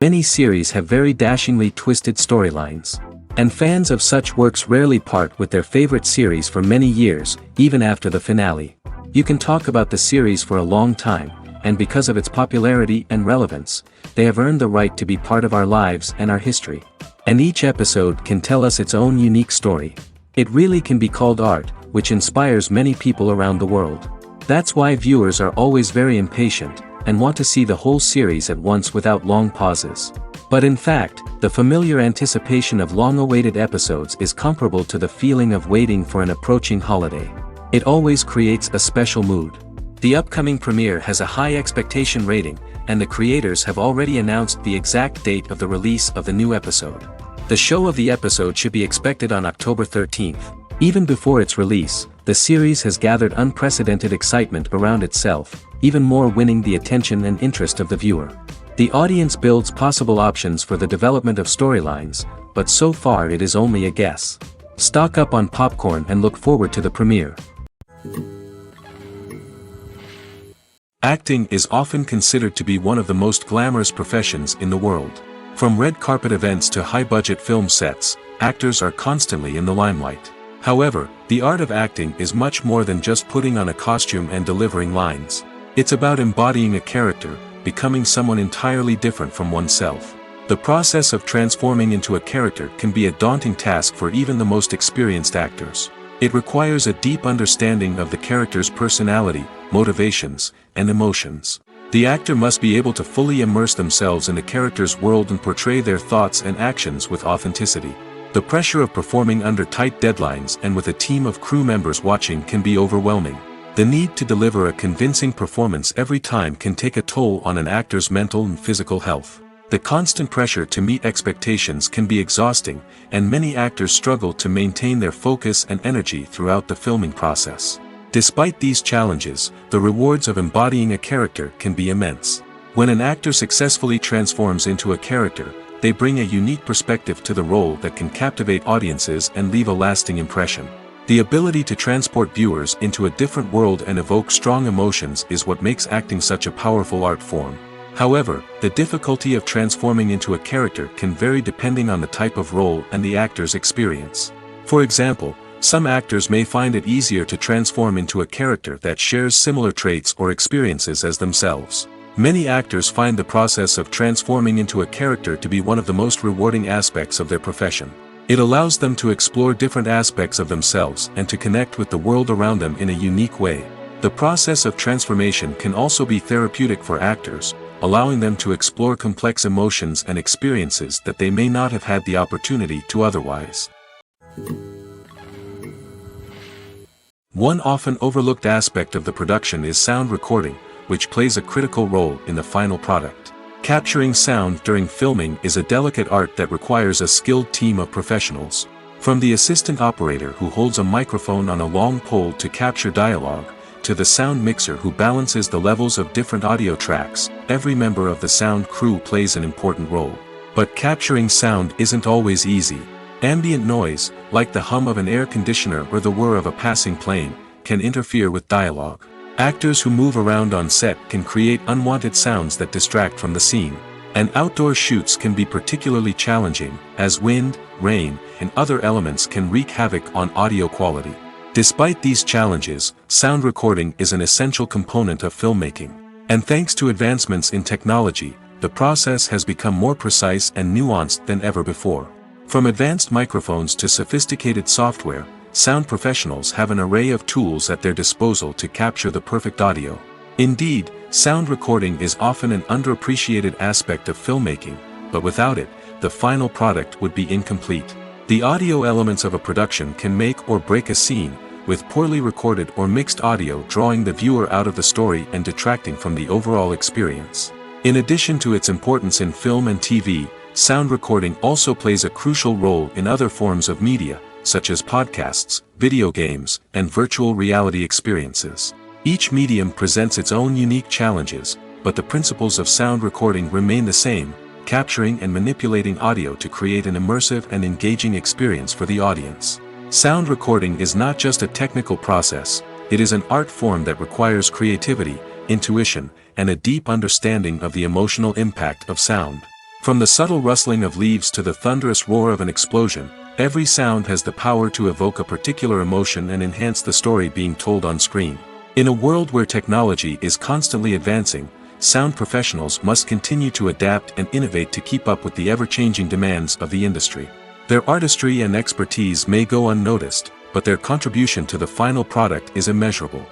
Many series have very dashingly twisted storylines. And fans of such works rarely part with their favorite series for many years, even after the finale. You can talk about the series for a long time, and because of its popularity and relevance, they have earned the right to be part of our lives and our history. And each episode can tell us its own unique story. It really can be called art, which inspires many people around the world. That's why viewers are always very impatient, and want to see the whole series at once without long pauses. But in fact, the familiar anticipation of long-awaited episodes is comparable to the feeling of waiting for an approaching holiday. It always creates a special mood. The upcoming premiere has a high expectation rating, and the creators have already announced the exact date of the release of the new episode. The show of the episode should be expected on October 13th. Even before its release, the series has gathered unprecedented excitement around itself, even more winning the attention and interest of the viewer. The audience builds possible options for the development of storylines, but so far it is only a guess. Stock up on popcorn and look forward to the premiere. Acting is often considered to be one of the most glamorous professions in the world. From red carpet events to high-budget film sets, actors are constantly in the limelight. However, the art of acting is much more than just putting on a costume and delivering lines. It's about embodying a character, becoming someone entirely different from oneself. The process of transforming into a character can be a daunting task for even the most experienced actors. It requires a deep understanding of the character's personality, motivations, and emotions. The actor must be able to fully immerse themselves in the character's world and portray their thoughts and actions with authenticity. The pressure of performing under tight deadlines and with a team of crew members watching can be overwhelming. The need to deliver a convincing performance every time can take a toll on an actor's mental and physical health. The constant pressure to meet expectations can be exhausting, and many actors struggle to maintain their focus and energy throughout the filming process. Despite these challenges, the rewards of embodying a character can be immense. When an actor successfully transforms into a character, they bring a unique perspective to the role that can captivate audiences and leave a lasting impression. The ability to transport viewers into a different world and evoke strong emotions is what makes acting such a powerful art form. However, the difficulty of transforming into a character can vary depending on the type of role and the actor's experience. For example, some actors may find it easier to transform into a character that shares similar traits or experiences as themselves. Many actors find the process of transforming into a character to be one of the most rewarding aspects of their profession. It allows them to explore different aspects of themselves and to connect with the world around them in a unique way. The process of transformation can also be therapeutic for actors, allowing them to explore complex emotions and experiences that they may not have had the opportunity to otherwise. One often overlooked aspect of the production is sound recording, which plays a critical role in the final product. Capturing sound during filming is a delicate art that requires a skilled team of professionals. From the assistant operator who holds a microphone on a long pole to capture dialogue, to the sound mixer who balances the levels of different audio tracks, every member of the sound crew plays an important role. But capturing sound isn't always easy. Ambient noise, like the hum of an air conditioner or the whir of a passing plane, can interfere with dialogue. Actors who move around on set can create unwanted sounds that distract from the scene. And outdoor shoots can be particularly challenging, as wind, rain, and other elements can wreak havoc on audio quality. Despite these challenges, sound recording is an essential component of filmmaking. And thanks to advancements in technology, the process has become more precise and nuanced than ever before. From advanced microphones to sophisticated software, sound professionals have an array of tools at their disposal to capture the perfect audio. Indeed, sound recording is often an underappreciated aspect of filmmaking, but without it, the final product would be incomplete. The audio elements of a production can make or break a scene, with poorly recorded or mixed audio drawing the viewer out of the story and detracting from the overall experience. In addition to its importance in film and TV, sound recording also plays a crucial role in other forms of media, such as podcasts, video games, and virtual reality experiences. Each medium presents its own unique challenges, but the principles of sound recording remain the same, capturing and manipulating audio to create an immersive and engaging experience for the audience. Sound recording is not just a technical process, it is an art form that requires creativity, intuition, and a deep understanding of the emotional impact of sound. From the subtle rustling of leaves to the thunderous roar of an explosion, every sound has the power to evoke a particular emotion and enhance the story being told on screen. In a world where technology is constantly advancing, sound professionals must continue to adapt and innovate to keep up with the ever-changing demands of the industry. Their artistry and expertise may go unnoticed, but their contribution to the final product is immeasurable.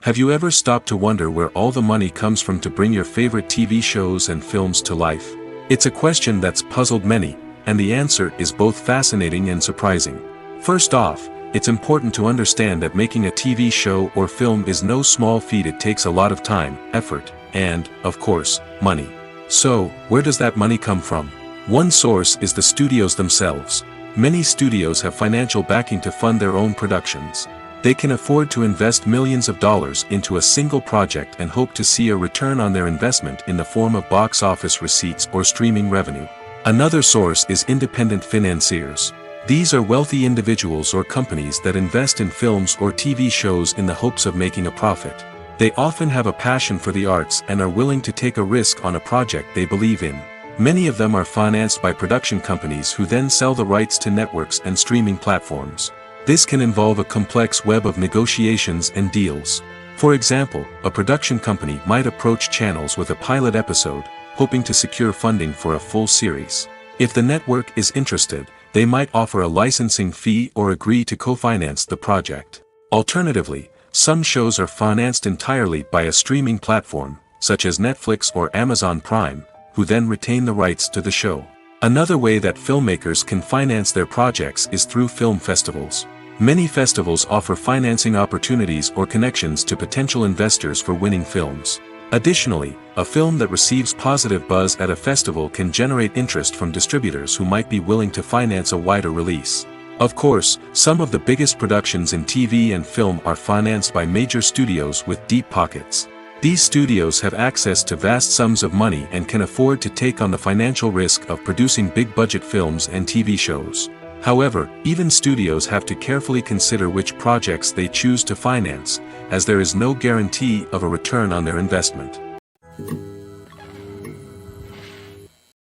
Have you ever stopped to wonder where all the money comes from to bring your favorite TV shows and films to life? It's a question that's puzzled many, and the answer is both fascinating and surprising. First off, it's important to understand that making a TV show or film is no small feat. It takes a lot of time, effort, and, of course, money. So, where does that money come from? One source is the studios themselves. Many studios have financial backing to fund their own productions. They can afford to invest millions of dollars into a single project and hope to see a return on their investment in the form of box office receipts or streaming revenue. Another source is independent financiers. These are wealthy individuals or companies that invest in films or TV shows in the hopes of making a profit. They often have a passion for the arts and are willing to take a risk on a project they believe in. Many of them are financed by production companies who then sell the rights to networks and streaming platforms. This can involve a complex web of negotiations and deals. For example, a production company might approach channels with a pilot episode, hoping to secure funding for a full series. If the network is interested, they might offer a licensing fee or agree to co-finance the project. Alternatively, some shows are financed entirely by a streaming platform, such as Netflix or Amazon Prime, who then retain the rights to the show. Another way that filmmakers can finance their projects is through film festivals. Many festivals offer financing opportunities or connections to potential investors for winning films. Additionally, a film that receives positive buzz at a festival can generate interest from distributors who might be willing to finance a wider release. Of course, some of the biggest productions in TV and film are financed by major studios with deep pockets. These studios have access to vast sums of money and can afford to take on the financial risk of producing big-budget films and TV shows. However, even studios have to carefully consider which projects they choose to finance, as there is no guarantee of a return on their investment.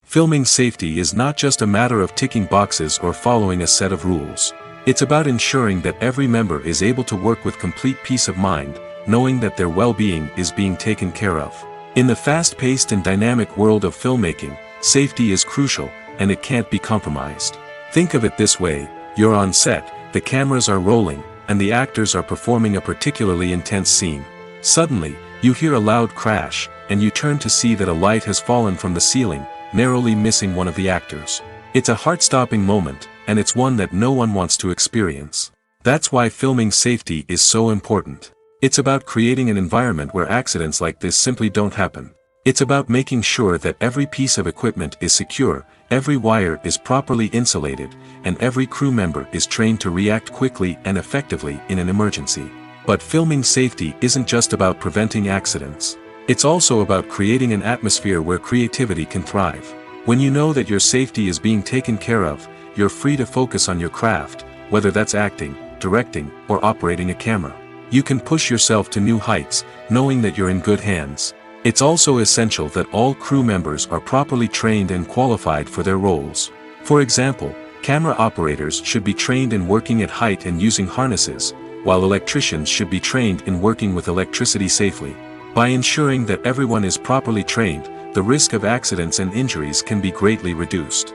Filming safety is not just a matter of ticking boxes or following a set of rules. It's about ensuring that every member is able to work with complete peace of mind, knowing that their well-being is being taken care of. In the fast-paced and dynamic world of filmmaking, safety is crucial, and it can't be compromised. Think of it this way: you're on set, the cameras are rolling, and the actors are performing a particularly intense scene. Suddenly, you hear a loud crash, and you turn to see that a light has fallen from the ceiling, narrowly missing one of the actors. It's a heart-stopping moment, and it's one that no one wants to experience. That's why filming safety is so important. It's about creating an environment where accidents like this simply don't happen. It's about making sure that every piece of equipment is secure, every wire is properly insulated, and every crew member is trained to react quickly and effectively in an emergency. But filming safety isn't just about preventing accidents. It's also about creating an atmosphere where creativity can thrive. When you know that your safety is being taken care of, you're free to focus on your craft, whether that's acting, directing, or operating a camera. You can push yourself to new heights, knowing that you're in good hands. It's also essential that all crew members are properly trained and qualified for their roles. For example, camera operators should be trained in working at height and using harnesses, while electricians should be trained in working with electricity safely. By ensuring that everyone is properly trained, the risk of accidents and injuries can be greatly reduced.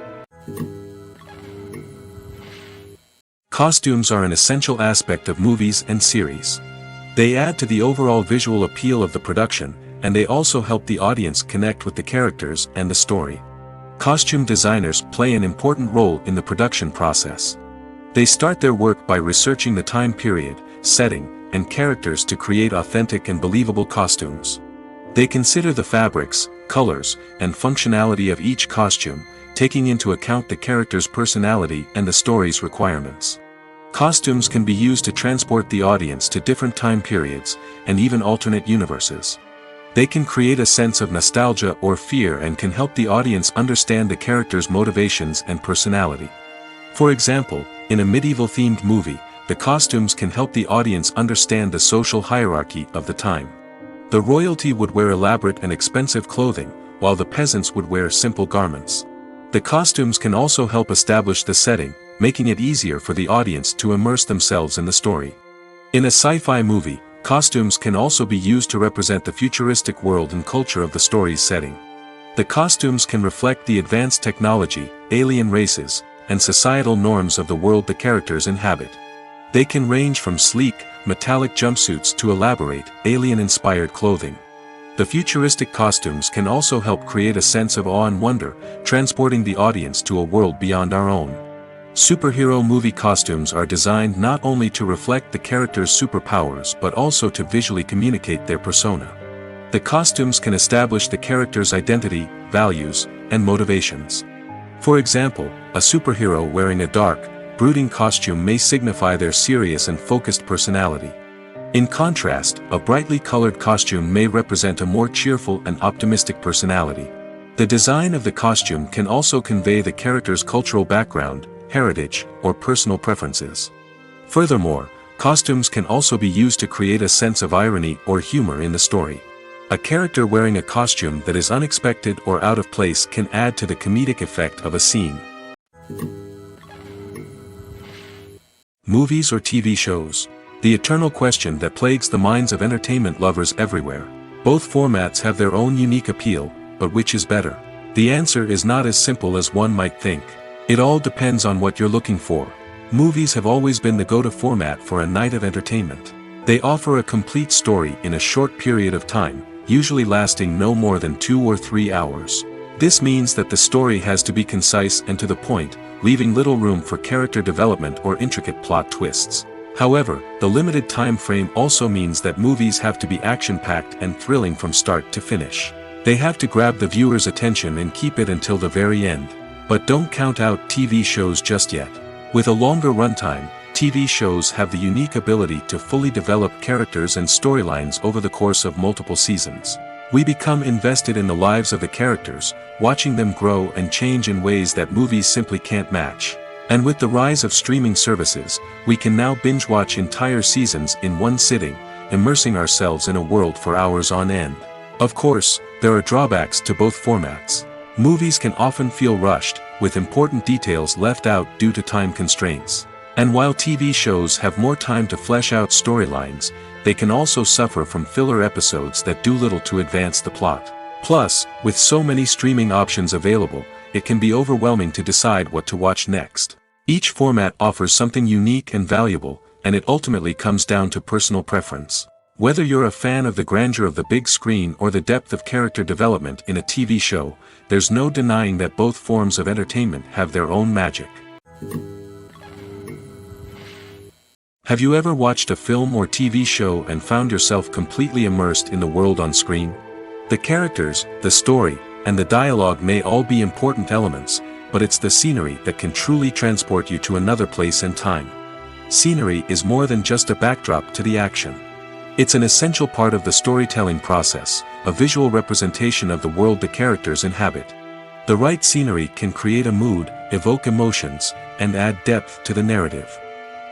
Costumes are an essential aspect of movies and series. They add to the overall visual appeal of the production, and they also help the audience connect with the characters and the story. Costume designers play an important role in the production process. They start their work by researching the time period, setting, and characters to create authentic and believable costumes. They consider the fabrics, colors, and functionality of each costume, taking into account the character's personality and the story's requirements. Costumes can be used to transport the audience to different time periods, and even alternate universes. They can create a sense of nostalgia or fear and can help the audience understand the character's motivations and personality. For example, in a medieval-themed movie, the costumes can help the audience understand the social hierarchy of the time. The royalty would wear elaborate and expensive clothing, while the peasants would wear simple garments. The costumes can also help establish the setting, making it easier for the audience to immerse themselves in the story. In a sci-fi movie, costumes can also be used to represent the futuristic world and culture of the story's setting. The costumes can reflect the advanced technology, alien races, and societal norms of the world the characters inhabit. They can range from sleek, metallic jumpsuits to elaborate, alien-inspired clothing. The futuristic costumes can also help create a sense of awe and wonder, transporting the audience to a world beyond our own. Superhero movie costumes are designed not only to reflect the character's superpowers but also to visually communicate their persona. The costumes can establish the character's identity, values, and motivations. For example, a superhero wearing a dark, brooding costume may signify their serious and focused personality. In contrast, a brightly colored costume may represent a more cheerful and optimistic personality. The design of the costume can also convey the character's cultural background, heritage, or personal preferences. Furthermore, costumes can also be used to create a sense of irony or humor in the story. A character wearing a costume that is unexpected or out of place can add to the comedic effect of a scene. Movies or TV shows? The eternal question that plagues the minds of entertainment lovers everywhere. Both formats have their own unique appeal, but which is better? The answer is not as simple as one might think. It all depends on what you're looking for. Movies have always been the go-to format for a night of entertainment. They offer a complete story in a short period of time, usually lasting no more than 2 or 3 hours. This means that the story has to be concise and to the point, leaving little room for character development or intricate plot twists. However, the limited time frame also means that movies have to be action-packed and thrilling from start to finish. They have to grab the viewer's attention and keep it until the very end. But don't count out TV shows just yet. With a longer runtime, TV shows have the unique ability to fully develop characters and storylines over the course of multiple seasons. We become invested in the lives of the characters, watching them grow and change in ways that movies simply can't match. And with the rise of streaming services, we can now binge-watch entire seasons in one sitting, immersing ourselves in a world for hours on end. Of course, there are drawbacks to both formats. Movies can often feel rushed, with important details left out due to time constraints. And while TV shows have more time to flesh out storylines, they can also suffer from filler episodes that do little to advance the plot. Plus, with so many streaming options available, it can be overwhelming to decide what to watch next. Each format offers something unique and valuable, and it ultimately comes down to personal preference. Whether you're a fan of the grandeur of the big screen or the depth of character development in a TV show, there's no denying that both forms of entertainment have their own magic. Have you ever watched a film or TV show and found yourself completely immersed in the world on screen? The characters, the story, and the dialogue may all be important elements, but it's the scenery that can truly transport you to another place and time. Scenery is more than just a backdrop to the action. It's an essential part of the storytelling process, a visual representation of the world the characters inhabit. The right scenery can create a mood, evoke emotions, and add depth to the narrative.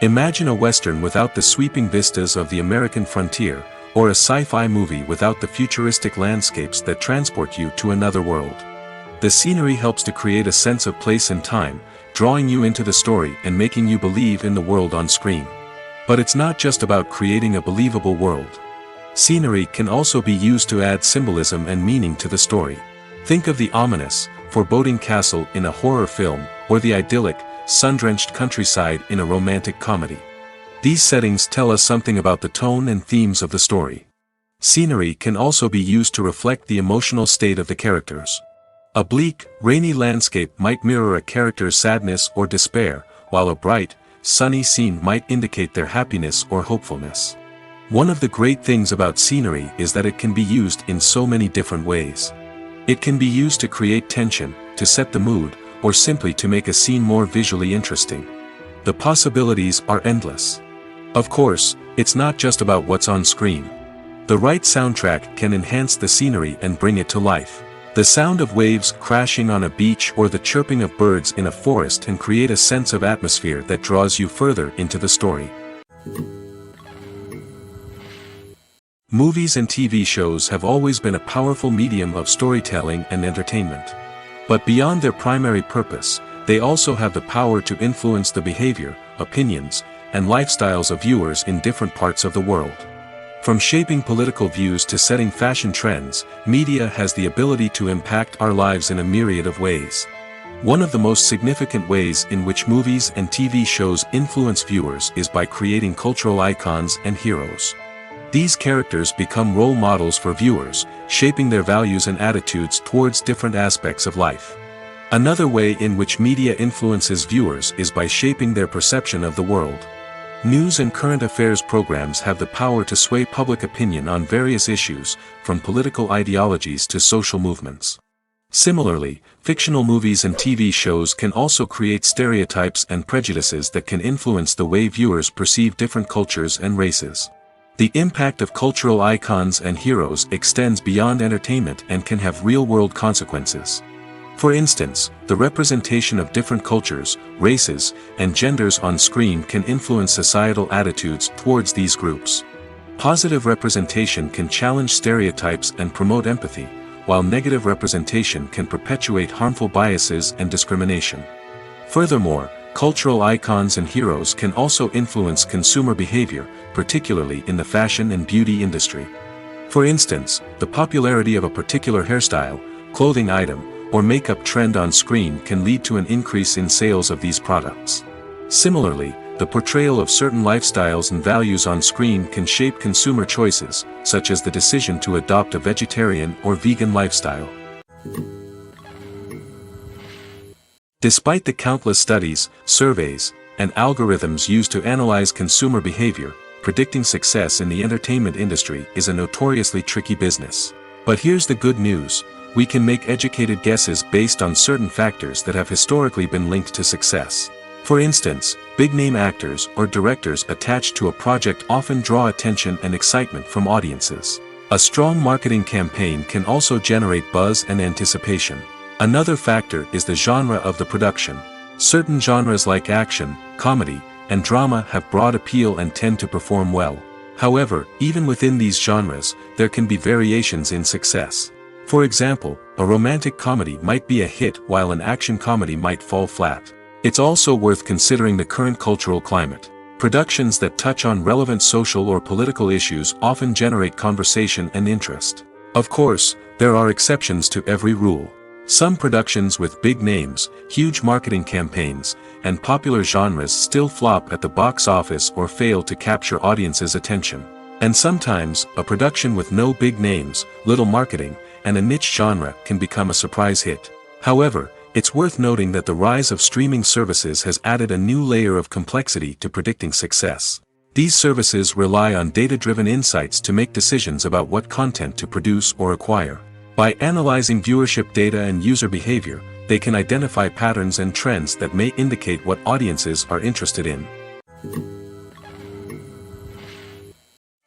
Imagine a Western without the sweeping vistas of the American frontier, or a sci-fi movie without the futuristic landscapes that transport you to another world. The scenery helps to create a sense of place and time, drawing you into the story and making you believe in the world on screen. But it's not just about creating a believable world. Scenery can also be used to add symbolism and meaning to the story. Think of the ominous, foreboding castle in a horror film, or the idyllic, sun-drenched countryside in a romantic comedy. These settings tell us something about the tone and themes of the story. Scenery can also be used to reflect the emotional state of the characters. A bleak, rainy landscape might mirror a character's sadness or despair, while a bright, sunny scene might indicate their happiness or hopefulness. One of the great things about scenery is that it can be used in so many different ways. It can be used to create tension, to set the mood, or simply to make a scene more visually interesting. The possibilities are endless. Of course, it's not just about what's on screen. The right soundtrack can enhance the scenery and bring it to life. The sound of waves crashing on a beach or the chirping of birds in a forest can create a sense of atmosphere that draws you further into the story. Movies and TV shows have always been a powerful medium of storytelling and entertainment. But beyond their primary purpose, they also have the power to influence the behavior, opinions, and lifestyles of viewers in different parts of the world. From shaping political views to setting fashion trends, media has the ability to impact our lives in a myriad of ways. One of the most significant ways in which movies and TV shows influence viewers is by creating cultural icons and heroes. These characters become role models for viewers, shaping their values and attitudes towards different aspects of life. Another way in which media influences viewers is by shaping their perception of the world. News and current affairs programs have the power to sway public opinion on various issues, from political ideologies to social movements. Similarly, fictional movies and TV shows can also create stereotypes and prejudices that can influence the way viewers perceive different cultures and races. The impact of cultural icons and heroes extends beyond entertainment and can have real-world consequences. For instance, the representation of different cultures, races, and genders on screen can influence societal attitudes towards these groups. Positive representation can challenge stereotypes and promote empathy, while negative representation can perpetuate harmful biases and discrimination. Furthermore, cultural icons and heroes can also influence consumer behavior, particularly in the fashion and beauty industry. For instance, the popularity of a particular hairstyle, clothing item, or makeup trend on screen can lead to an increase in sales of these products. Similarly, the portrayal of certain lifestyles and values on screen can shape consumer choices, such as the decision to adopt a vegetarian or vegan lifestyle. Despite the countless studies, surveys, and algorithms used to analyze consumer behavior, predicting success in the entertainment industry is a notoriously tricky business. But here's the good news: we can make educated guesses based on certain factors that have historically been linked to success. For instance, big-name actors or directors attached to a project often draw attention and excitement from audiences. A strong marketing campaign can also generate buzz and anticipation. Another factor is the genre of the production. Certain genres like action, comedy, and drama have broad appeal and tend to perform well. However, even within these genres, there can be variations in success. For example, a romantic comedy might be a hit while an action comedy might fall flat. It's also worth considering the current cultural climate. Productions that touch on relevant social or political issues often generate conversation and interest. Of course, there are exceptions to every rule. Some productions with big names, huge marketing campaigns, and popular genres still flop at the box office or fail to capture audiences' attention. And sometimes, a production with no big names, little marketing, and a niche genre can become a surprise hit. However, it's worth noting that the rise of streaming services has added a new layer of complexity to predicting success. These services rely on data-driven insights to make decisions about what content to produce or acquire. By analyzing viewership data and user behavior, they can identify patterns and trends that may indicate what audiences are interested in.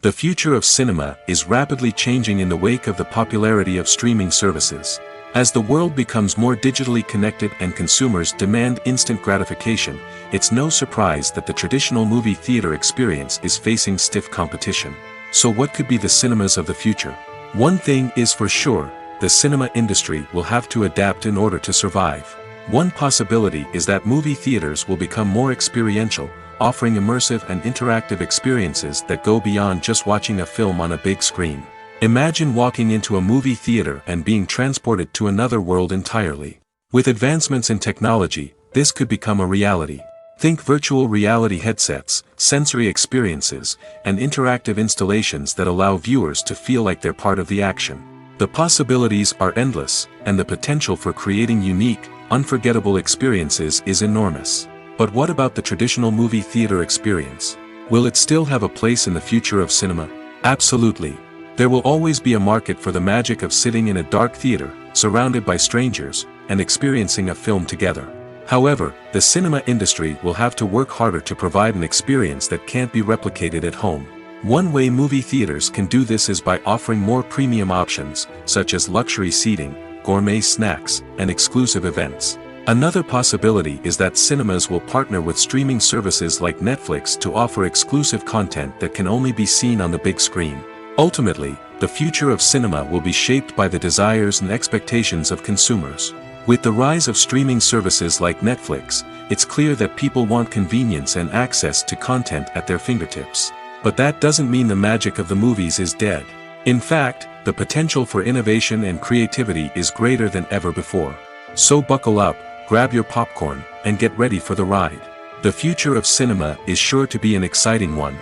The future of cinema is rapidly changing in the wake of the popularity of streaming services. As the world becomes more digitally connected and consumers demand instant gratification, it's no surprise that the traditional movie theater experience is facing stiff competition. So what could be the cinemas of the future? One thing is for sure: the cinema industry will have to adapt in order to survive. One possibility is that movie theaters will become more experiential, offering immersive and interactive experiences that go beyond just watching a film on a big screen. Imagine walking into a movie theater and being transported to another world entirely. With advancements in technology, this could become a reality. Think virtual reality headsets, sensory experiences, and interactive installations that allow viewers to feel like they're part of the action. The possibilities are endless, and the potential for creating unique, unforgettable experiences is enormous. But what about the traditional movie theater experience? Will it still have a place in the future of cinema? Absolutely. There will always be a market for the magic of sitting in a dark theater, surrounded by strangers, and experiencing a film together. However, the cinema industry will have to work harder to provide an experience that can't be replicated at home. One way movie theaters can do this is by offering more premium options, such as luxury seating, gourmet snacks, and exclusive events. Another possibility is that cinemas will partner with streaming services like Netflix to offer exclusive content that can only be seen on the big screen. Ultimately, the future of cinema will be shaped by the desires and expectations of consumers. With the rise of streaming services like Netflix, it's clear that people want convenience and access to content at their fingertips. But that doesn't mean the magic of the movies is dead. In fact, the potential for innovation and creativity is greater than ever before. So buckle up, grab your popcorn, and get ready for the ride. The future of cinema is sure to be an exciting one.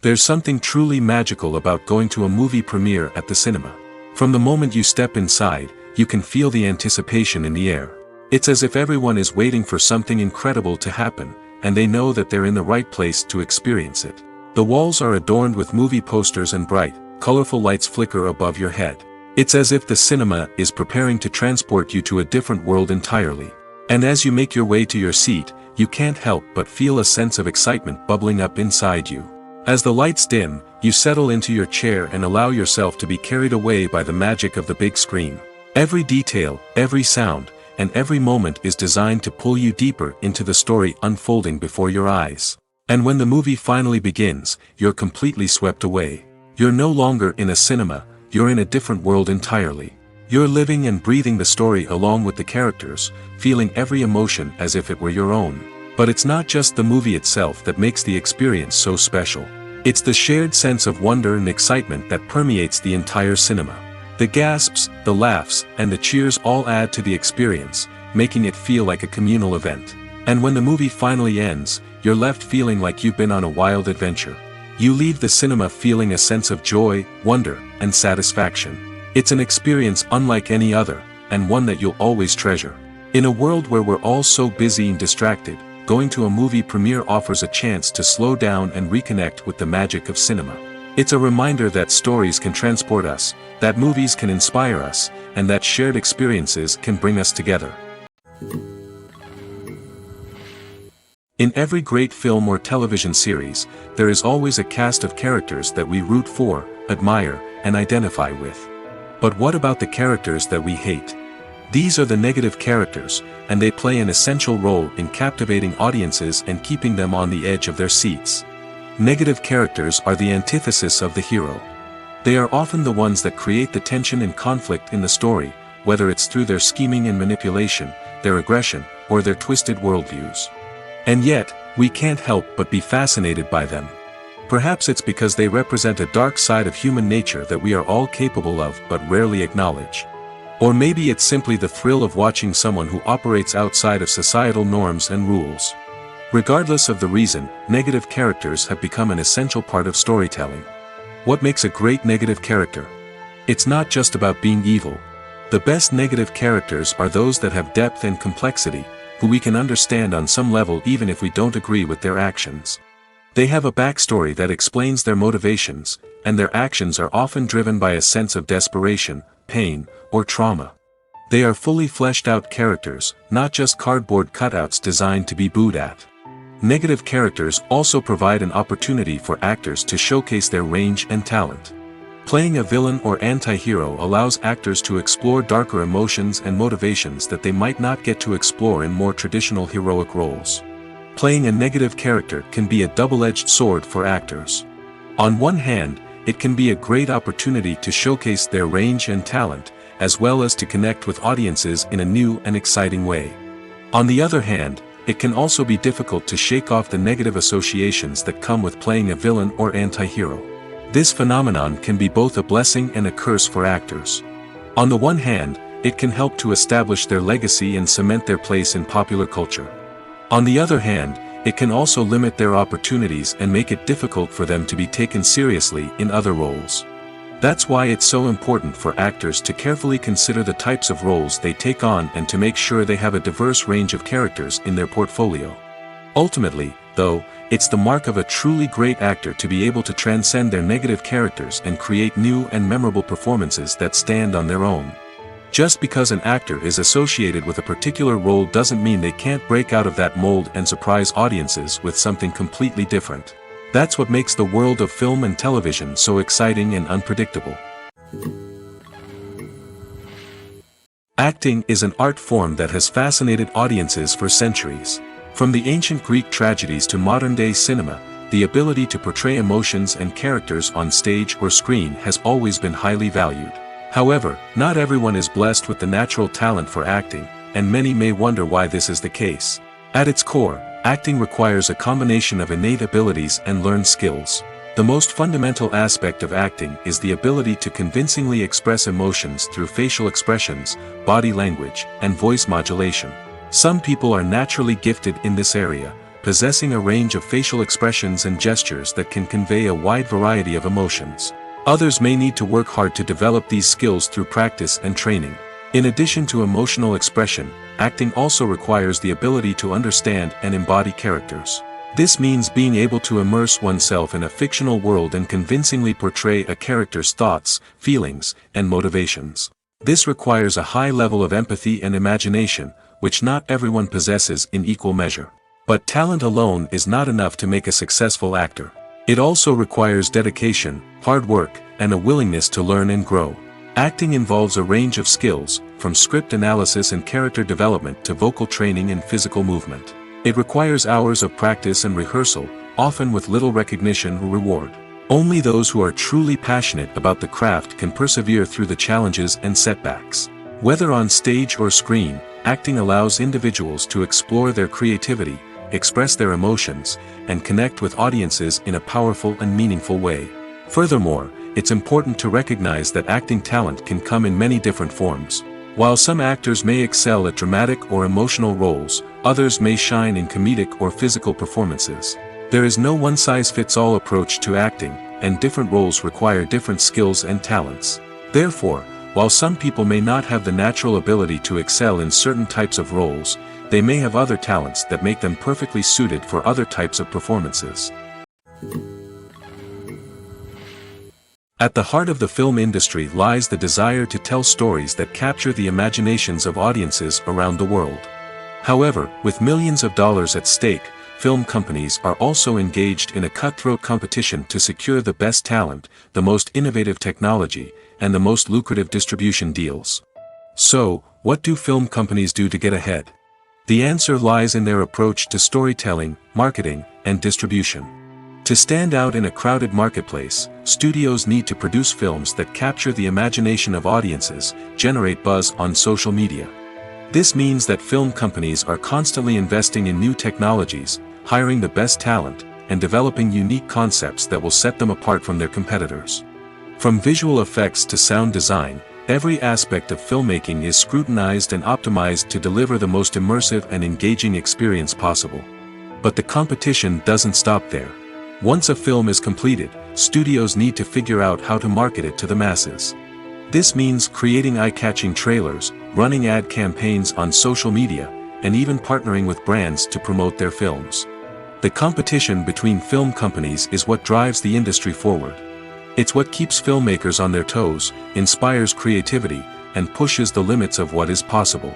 There's something truly magical about going to a movie premiere at the cinema. From the moment you step inside, you can feel the anticipation in the air. It's as if everyone is waiting for something incredible to happen, and they know that they're in the right place to experience it. The walls are adorned with movie posters and bright, colorful lights flicker above your head. It's as if the cinema is preparing to transport you to a different world entirely. And as you make your way to your seat, you can't help but feel a sense of excitement bubbling up inside you. As the lights dim, you settle into your chair and allow yourself to be carried away by the magic of the big screen. Every detail, every sound, and every moment is designed to pull you deeper into the story unfolding before your eyes. And when the movie finally begins, you're completely swept away. You're no longer in a cinema, you're in a different world entirely. You're living and breathing the story along with the characters, feeling every emotion as if it were your own. But it's not just the movie itself that makes the experience so special. It's the shared sense of wonder and excitement that permeates the entire cinema. The gasps, the laughs, and the cheers all add to the experience, making it feel like a communal event. And when the movie finally ends, you're left feeling like you've been on a wild adventure. You leave the cinema feeling a sense of joy, wonder, and satisfaction. It's an experience unlike any other, and one that you'll always treasure. In a world where we're all so busy and distracted, going to a movie premiere offers a chance to slow down and reconnect with the magic of cinema. It's a reminder that stories can transport us, that movies can inspire us, and that shared experiences can bring us together. In every great film or television series, there is always a cast of characters that we root for, admire, and identify with. But what about the characters that we hate? These are the negative characters, and they play an essential role in captivating audiences and keeping them on the edge of their seats. Negative characters are the antithesis of the hero. They are often the ones that create the tension and conflict in the story, whether it's through their scheming and manipulation, their aggression, or their twisted worldviews. And yet, we can't help but be fascinated by them. Perhaps it's because they represent a dark side of human nature that we are all capable of but rarely acknowledge. Or maybe it's simply the thrill of watching someone who operates outside of societal norms and rules. Regardless of the reason, negative characters have become an essential part of storytelling. What makes a great negative character? It's not just about being evil. The best negative characters are those that have depth and complexity, who we can understand on some level even if we don't agree with their actions. They have a backstory that explains their motivations, and their actions are often driven by a sense of desperation, pain, or trauma. They are fully fleshed out characters, not just cardboard cutouts designed to be booed at. Negative characters also provide an opportunity for actors to showcase their range and talent. Playing a villain or anti-hero allows actors to explore darker emotions and motivations that they might not get to explore in more traditional heroic roles. Playing a negative character can be a double-edged sword for actors. On one hand, it can be a great opportunity to showcase their range and talent, as well as to connect with audiences in a new and exciting way. On the other hand, it can also be difficult to shake off the negative associations that come with playing a villain or anti-hero. This phenomenon can be both a blessing and a curse for actors. On the one hand, it can help to establish their legacy and cement their place in popular culture. On the other hand, it can also limit their opportunities and make it difficult for them to be taken seriously in other roles. That's why it's so important for actors to carefully consider the types of roles they take on and to make sure they have a diverse range of characters in their portfolio. Ultimately, though, it's the mark of a truly great actor to be able to transcend their negative characters and create new and memorable performances that stand on their own. Just because an actor is associated with a particular role doesn't mean they can't break out of that mold and surprise audiences with something completely different. That's what makes the world of film and television so exciting and unpredictable. Acting is an art form that has fascinated audiences for centuries. From the ancient Greek tragedies to modern-day cinema, the ability to portray emotions and characters on stage or screen has always been highly valued. However, not everyone is blessed with the natural talent for acting, and many may wonder why this is the case. At its core, acting requires a combination of innate abilities and learned skills. The most fundamental aspect of acting is the ability to convincingly express emotions through facial expressions, body language, and voice modulation. Some people are naturally gifted in this area, possessing a range of facial expressions and gestures that can convey a wide variety of emotions. Others may need to work hard to develop these skills through practice and training. In addition to emotional expression, acting also requires the ability to understand and embody characters. This means being able to immerse oneself in a fictional world and convincingly portray a character's thoughts, feelings, and motivations. This requires a high level of empathy and imagination, which not everyone possesses in equal measure. But talent alone is not enough to make a successful actor. It also requires dedication, hard work, and a willingness to learn and grow. Acting involves a range of skills, from script analysis and character development to vocal training and physical movement. It requires hours of practice and rehearsal, often with little recognition or reward. Only those who are truly passionate about the craft can persevere through the challenges and setbacks. Whether on stage or screen, acting allows individuals to explore their creativity, express their emotions, and connect with audiences in a powerful and meaningful way. Furthermore, it's important to recognize that acting talent can come in many different forms. While some actors may excel at dramatic or emotional roles, others may shine in comedic or physical performances. There is no one-size-fits-all approach to acting, and different roles require different skills and talents. Therefore, while some people may not have the natural ability to excel in certain types of roles, they may have other talents that make them perfectly suited for other types of performances. At the heart of the film industry lies the desire to tell stories that capture the imaginations of audiences around the world. However, with millions of dollars at stake, film companies are also engaged in a cutthroat competition to secure the best talent, the most innovative technology, and the most lucrative distribution deals. So, what do film companies do to get ahead? The answer lies in their approach to storytelling, marketing, and distribution. To stand out in a crowded marketplace, studios need to produce films that capture the imagination of audiences, generate buzz on social media. This means that film companies are constantly investing in new technologies, hiring the best talent, and developing unique concepts that will set them apart from their competitors. From visual effects to sound design, every aspect of filmmaking is scrutinized and optimized to deliver the most immersive and engaging experience possible. But the competition doesn't stop there. Once a film is completed, studios need to figure out how to market it to the masses. This means creating eye-catching trailers, running ad campaigns on social media, and even partnering with brands to promote their films. The competition between film companies is what drives the industry forward. It's what keeps filmmakers on their toes, inspires creativity, and pushes the limits of what is possible.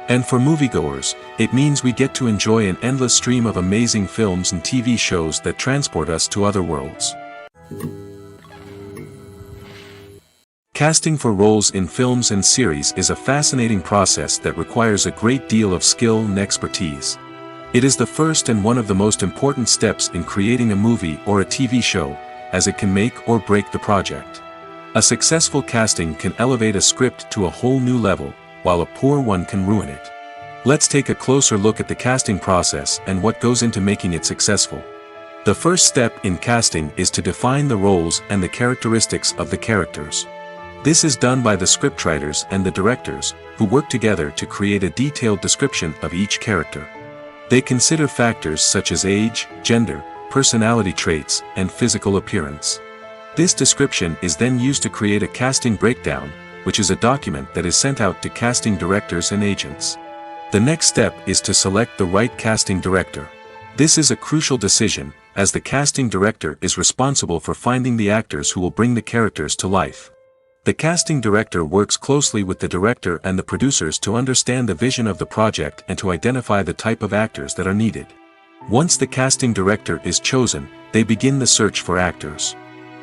And for moviegoers, it means we get to enjoy an endless stream of amazing films and TV shows that transport us to other worlds. Casting for roles in films and series is a fascinating process that requires a great deal of skill and expertise. It is the first and one of the most important steps in creating a movie or a TV show, as it can make or break the project. A successful casting can elevate a script to a whole new level, while a poor one can ruin it. Let's take a closer look at the casting process and what goes into making it successful. The first step in casting is to define the roles and the characteristics of the characters. This is done by the scriptwriters and the directors, who work together to create a detailed description of each character. They consider factors such as age, gender, personality traits, and physical appearance. This description is then used to create a casting breakdown, which is a document that is sent out to casting directors and agents. The next step is to select the right casting director. This is a crucial decision, as the casting director is responsible for finding the actors who will bring the characters to life. The casting director works closely with the director and the producers to understand the vision of the project and to identify the type of actors that are needed. Once the casting director is chosen, they begin the search for actors.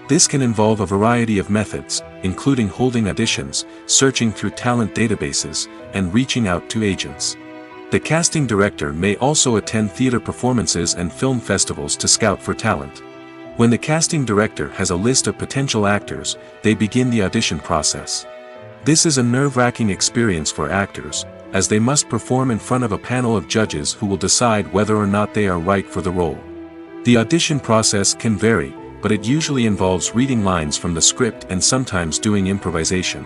This can involve a variety of methods, including holding auditions, searching through talent databases, and reaching out to agents. The casting director may also attend theater performances and film festivals to scout for talent. When the casting director has a list of potential actors, they begin the audition process. This is a nerve-wracking experience for actors, as they must perform in front of a panel of judges who will decide whether or not they are right for the role. The audition process can vary, but it usually involves reading lines from the script and sometimes doing improvisation.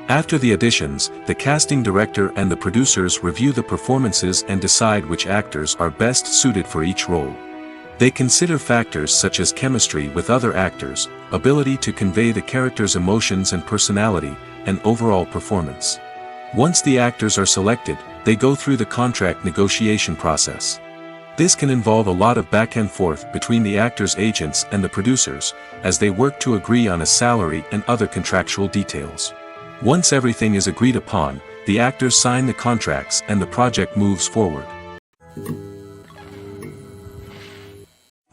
After the auditions, the casting director and the producers review the performances and decide which actors are best suited for each role. They consider factors such as chemistry with other actors, ability to convey the character's emotions and personality, and overall performance. Once the actors are selected, they go through the contract negotiation process. This can involve a lot of back and forth between the actors' agents and the producers, as they work to agree on a salary and other contractual details. Once everything is agreed upon, the actors sign the contracts and the project moves forward.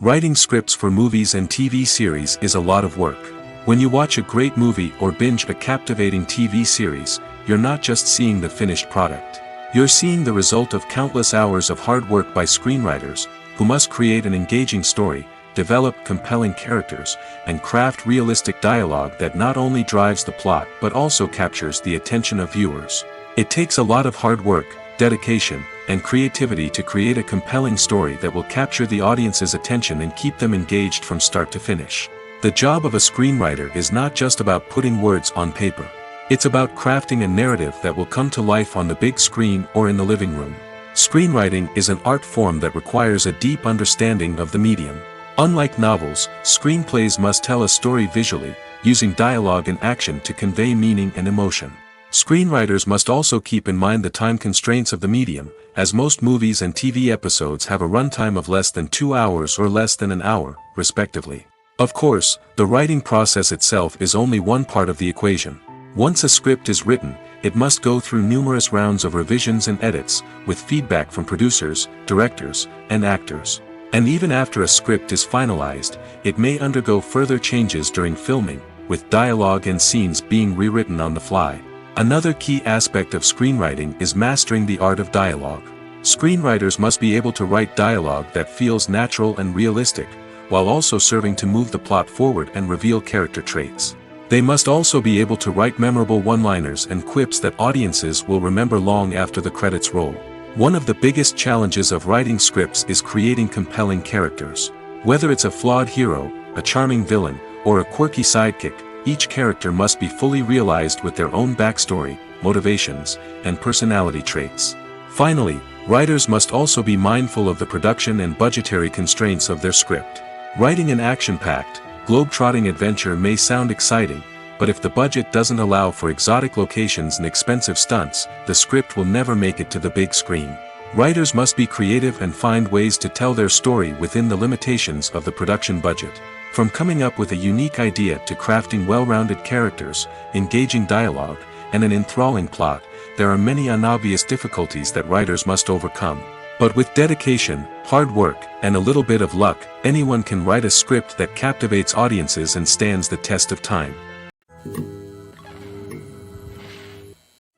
Writing scripts for movies and TV series is a lot of work. When you watch a great movie or binge a captivating TV series, you're not just seeing the finished product. You're seeing the result of countless hours of hard work by screenwriters, who must create an engaging story, develop compelling characters, and craft realistic dialogue that not only drives the plot but also captures the attention of viewers. It takes a lot of hard work, dedication, and creativity to create a compelling story that will capture the audience's attention and keep them engaged from start to finish. The job of a screenwriter is not just about putting words on paper. It's about crafting a narrative that will come to life on the big screen or in the living room. Screenwriting is an art form that requires a deep understanding of the medium. Unlike novels, screenplays must tell a story visually, using dialogue and action to convey meaning and emotion. Screenwriters must also keep in mind the time constraints of the medium, as most movies and TV episodes have a runtime of less than 2 hours or less than an hour, respectively. Of course, the writing process itself is only one part of the equation. Once a script is written, it must go through numerous rounds of revisions and edits, with feedback from producers, directors, and actors. And even after a script is finalized, it may undergo further changes during filming, with dialogue and scenes being rewritten on the fly. Another key aspect of screenwriting is mastering the art of dialogue. Screenwriters must be able to write dialogue that feels natural and realistic, while also serving to move the plot forward and reveal character traits. They must also be able to write memorable one-liners and quips that audiences will remember long after the credits roll. One of the biggest challenges of writing scripts is creating compelling characters. Whether it's a flawed hero, a charming villain, or a quirky sidekick, each character must be fully realized with their own backstory, motivations, and personality traits. Finally, writers must also be mindful of the production and budgetary constraints of their script. Writing an action-packed, globe-trotting adventure may sound exciting, but if the budget doesn't allow for exotic locations and expensive stunts, the script will never make it to the big screen. Writers must be creative and find ways to tell their story within the limitations of the production budget. From coming up with a unique idea to crafting well-rounded characters, engaging dialogue, and an enthralling plot, there are many unobvious difficulties that writers must overcome. But with dedication, hard work, and a little bit of luck, anyone can write a script that captivates audiences and stands the test of time.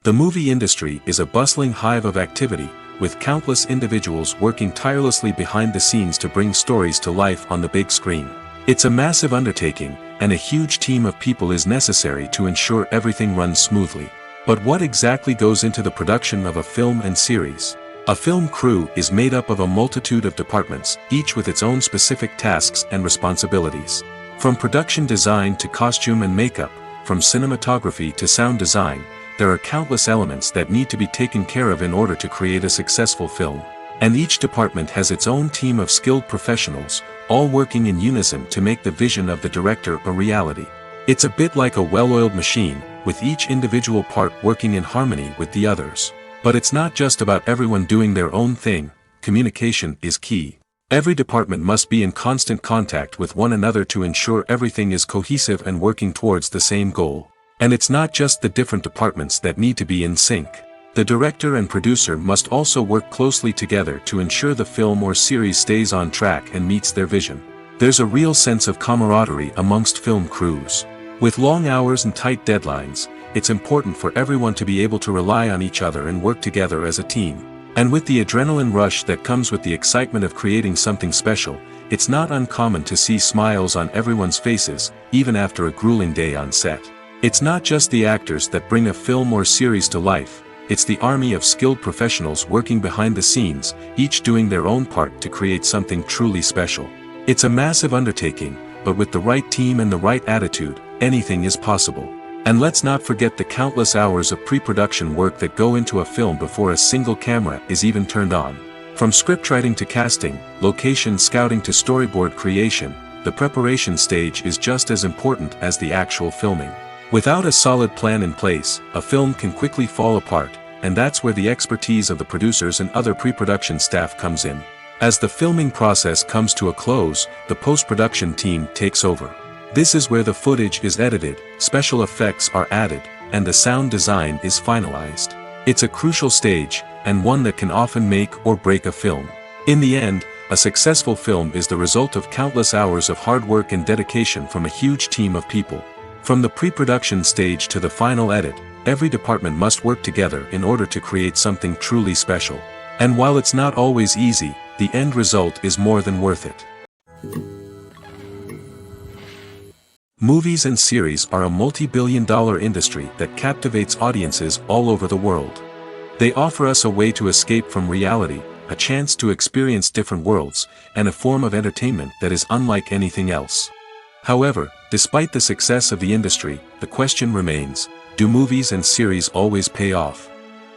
The movie industry is a bustling hive of activity, with countless individuals working tirelessly behind the scenes to bring stories to life on the big screen. It's a massive undertaking, and a huge team of people is necessary to ensure everything runs smoothly. But what exactly goes into the production of a film and series? A film crew is made up of a multitude of departments, each with its own specific tasks and responsibilities. From production design to costume and makeup, from cinematography to sound design, there are countless elements that need to be taken care of in order to create a successful film. And each department has its own team of skilled professionals, all working in unison to make the vision of the director a reality. It's a bit like a well-oiled machine, with each individual part working in harmony with the others. But it's not just about everyone doing their own thing. Communication is key. Every department must be in constant contact with one another to ensure everything is cohesive and working towards the same goal. And it's not just the different departments that need to be in sync. The director and producer must also work closely together to ensure the film or series stays on track and meets their vision. There's a real sense of camaraderie amongst film crews. With long hours and tight deadlines, it's important for everyone to be able to rely on each other and work together as a team. And with the adrenaline rush that comes with the excitement of creating something special, it's not uncommon to see smiles on everyone's faces, even after a grueling day on set. It's not just the actors that bring a film or series to life, it's the army of skilled professionals working behind the scenes, each doing their own part to create something truly special. It's a massive undertaking, but with the right team and the right attitude, anything is possible. And let's not forget the countless hours of pre-production work that go into a film before a single camera is even turned on. From scriptwriting to casting, location scouting to storyboard creation, the preparation stage is just as important as the actual filming. Without a solid plan in place, a film can quickly fall apart, and that's where the expertise of the producers and other pre-production staff comes in. As the filming process comes to a close, the post-production team takes over. This is where the footage is edited, special effects are added, and the sound design is finalized. It's a crucial stage, and one that can often make or break a film. In the end, a successful film is the result of countless hours of hard work and dedication from a huge team of people. From the pre-production stage to the final edit, every department must work together in order to create something truly special. And while it's not always easy, the end result is more than worth it. Movies and series are a multi-billion-dollar industry that captivates audiences all over the world. They offer us a way to escape from reality, a chance to experience different worlds, and a form of entertainment that is unlike anything else. However, despite the success of the industry, the question remains, do movies and series always pay off?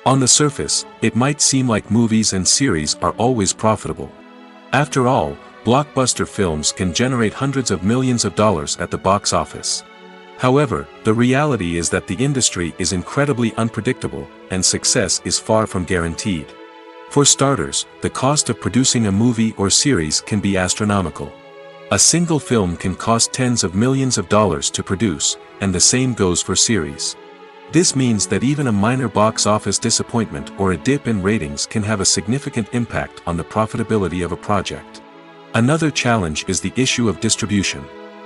On the surface, it might seem like movies and series are always profitable. After all, blockbuster films can generate hundreds of millions of dollars at the box office. However, the reality is that the industry is incredibly unpredictable, and success is far from guaranteed. For starters, the cost of producing a movie or series can be astronomical. A single film can cost tens of millions of dollars to produce, and the same goes for series. This means that even a minor box office disappointment or a dip in ratings can have a significant impact on the profitability of a project. Another challenge is the issue of distribution.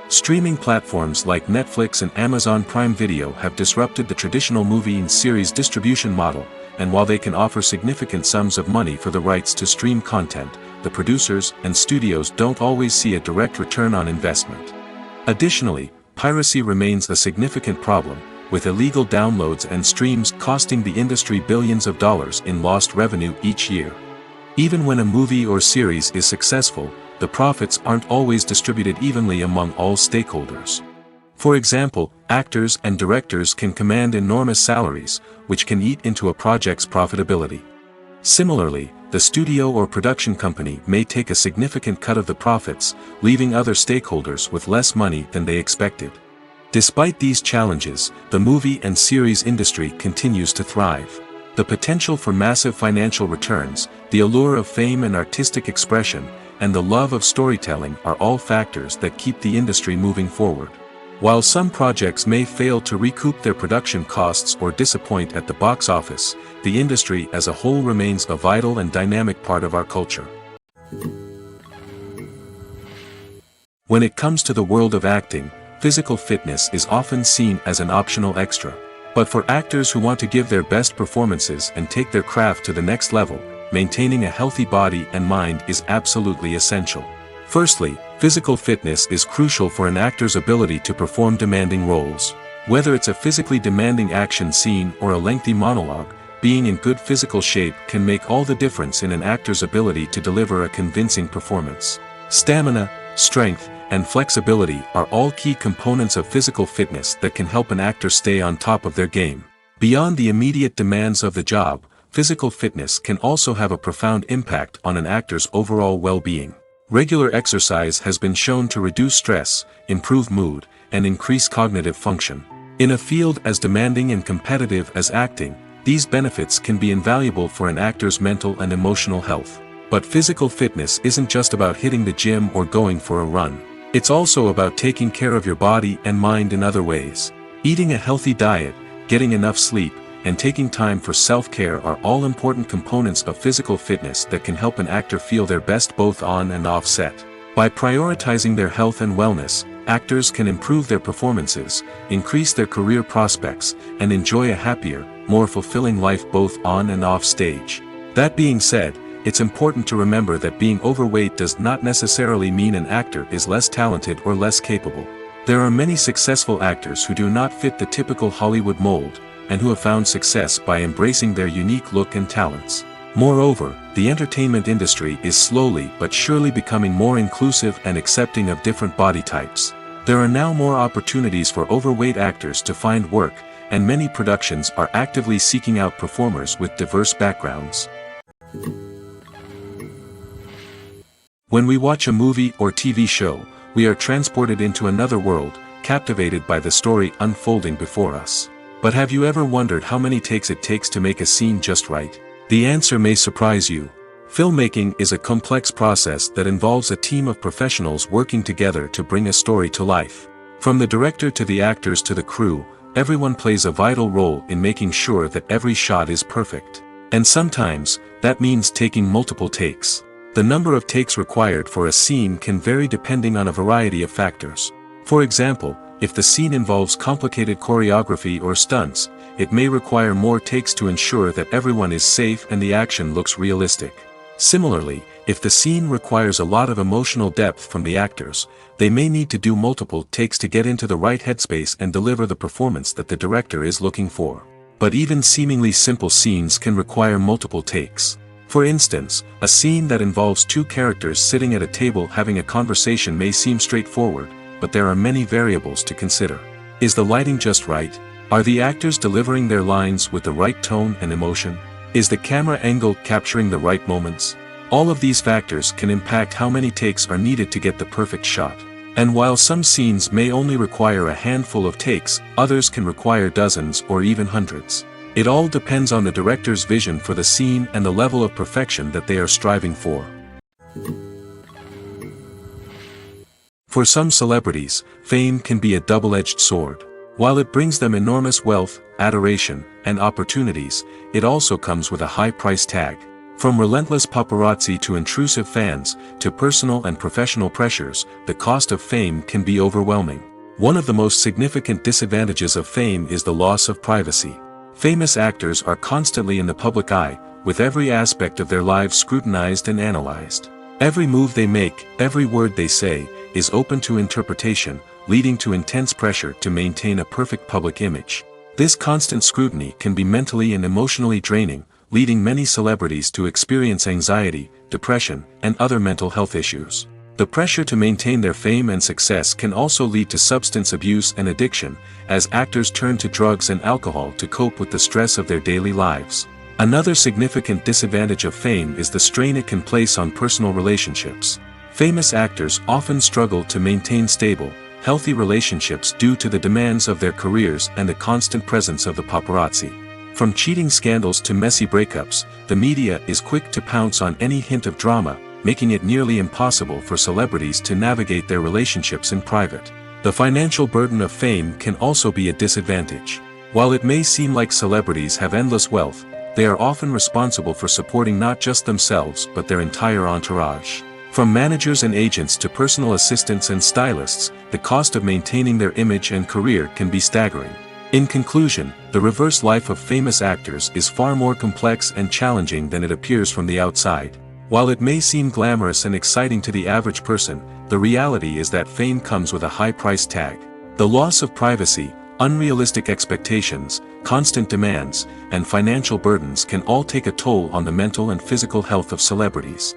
Streaming platforms like Netflix and Amazon Prime Video have disrupted the traditional movie and series distribution model, and while they can offer significant sums of money for the rights to stream content, the producers and studios don't always see a direct return on investment. Additionally, piracy remains a significant problem, with illegal downloads and streams costing the industry billions of dollars in lost revenue each year. Even when a movie or series is successful, the profits aren't always distributed evenly among all stakeholders. For example, actors and directors can command enormous salaries, which can eat into a project's profitability. Similarly, the studio or production company may take a significant cut of the profits, leaving other stakeholders with less money than they expected. Despite these challenges, the movie and series industry continues to thrive. The potential for massive financial returns, the allure of fame and artistic expression, and the love of storytelling are all factors that keep the industry moving forward. While some projects may fail to recoup their production costs or disappoint at the box office, the industry as a whole remains a vital and dynamic part of our culture. When it comes to the world of acting, physical fitness is often seen as an optional extra. But for actors who want to give their best performances and take their craft to the next level, maintaining a healthy body and mind is absolutely essential. Firstly, physical fitness is crucial for an actor's ability to perform demanding roles. Whether it's a physically demanding action scene or a lengthy monologue, being in good physical shape can make all the difference in an actor's ability to deliver a convincing performance. Stamina, strength, and flexibility are all key components of physical fitness that can help an actor stay on top of their game. Beyond the immediate demands of the job, physical fitness can also have a profound impact on an actor's overall well-being. Regular exercise has been shown to reduce stress, improve mood, and increase cognitive function. In a field as demanding and competitive as acting, these benefits can be invaluable for an actor's mental and emotional health. But physical fitness isn't just about hitting the gym or going for a run. It's also about taking care of your body and mind in other ways. Eating a healthy diet, getting enough sleep, and taking time for self-care are all important components of physical fitness that can help an actor feel their best both on and off set. By prioritizing their health and wellness, actors can improve their performances, increase their career prospects, and enjoy a happier, more fulfilling life both on and off stage. That being said, it's important to remember that being overweight does not necessarily mean an actor is less talented or less capable. There are many successful actors who do not fit the typical Hollywood mold, and who have found success by embracing their unique look and talents. Moreover, the entertainment industry is slowly but surely becoming more inclusive and accepting of different body types. There are now more opportunities for overweight actors to find work, and many productions are actively seeking out performers with diverse backgrounds. When we watch a movie or TV show, we are transported into another world, captivated by the story unfolding before us. But have you ever wondered how many takes it takes to make a scene just right? The answer may surprise you. Filmmaking is a complex process that involves a team of professionals working together to bring a story to life. From the director to the actors to the crew, everyone plays a vital role in making sure that every shot is perfect. And sometimes, that means taking multiple takes. The number of takes required for a scene can vary depending on a variety of factors. For example, if the scene involves complicated choreography or stunts, it may require more takes to ensure that everyone is safe and the action looks realistic. Similarly, if the scene requires a lot of emotional depth from the actors, they may need to do multiple takes to get into the right headspace and deliver the performance that the director is looking for. But even seemingly simple scenes can require multiple takes. For instance, a scene that involves two characters sitting at a table having a conversation may seem straightforward, but there are many variables to consider. Is the lighting just right? Are the actors delivering their lines with the right tone and emotion? Is the camera angle capturing the right moments? All of these factors can impact how many takes are needed to get the perfect shot. And while some scenes may only require a handful of takes, others can require dozens or even hundreds. It all depends on the director's vision for the scene and the level of perfection that they are striving for. For some celebrities, fame can be a double-edged sword. While it brings them enormous wealth, adoration, and opportunities, it also comes with a high price tag. From relentless paparazzi to intrusive fans, to personal and professional pressures, the cost of fame can be overwhelming. One of the most significant disadvantages of fame is the loss of privacy. Famous actors are constantly in the public eye, with every aspect of their lives scrutinized and analyzed. Every move they make, every word they say, is open to interpretation, leading to intense pressure to maintain a perfect public image. This constant scrutiny can be mentally and emotionally draining, leading many celebrities to experience anxiety, depression, and other mental health issues. The pressure to maintain their fame and success can also lead to substance abuse and addiction, as actors turn to drugs and alcohol to cope with the stress of their daily lives. Another significant disadvantage of fame is the strain it can place on personal relationships. Famous actors often struggle to maintain stable, healthy relationships due to the demands of their careers and the constant presence of the paparazzi. From cheating scandals to messy breakups, the media is quick to pounce on any hint of drama, making it nearly impossible for celebrities to navigate their relationships in private. The financial burden of fame can also be a disadvantage. While it may seem like celebrities have endless wealth, they are often responsible for supporting not just themselves but their entire entourage. From managers and agents to personal assistants and stylists, the cost of maintaining their image and career can be staggering. In conclusion, the reverse life of famous actors is far more complex and challenging than it appears from the outside. While it may seem glamorous and exciting to the average person, the reality is that fame comes with a high price tag. The loss of privacy, unrealistic expectations, constant demands, and financial burdens can all take a toll on the mental and physical health of celebrities.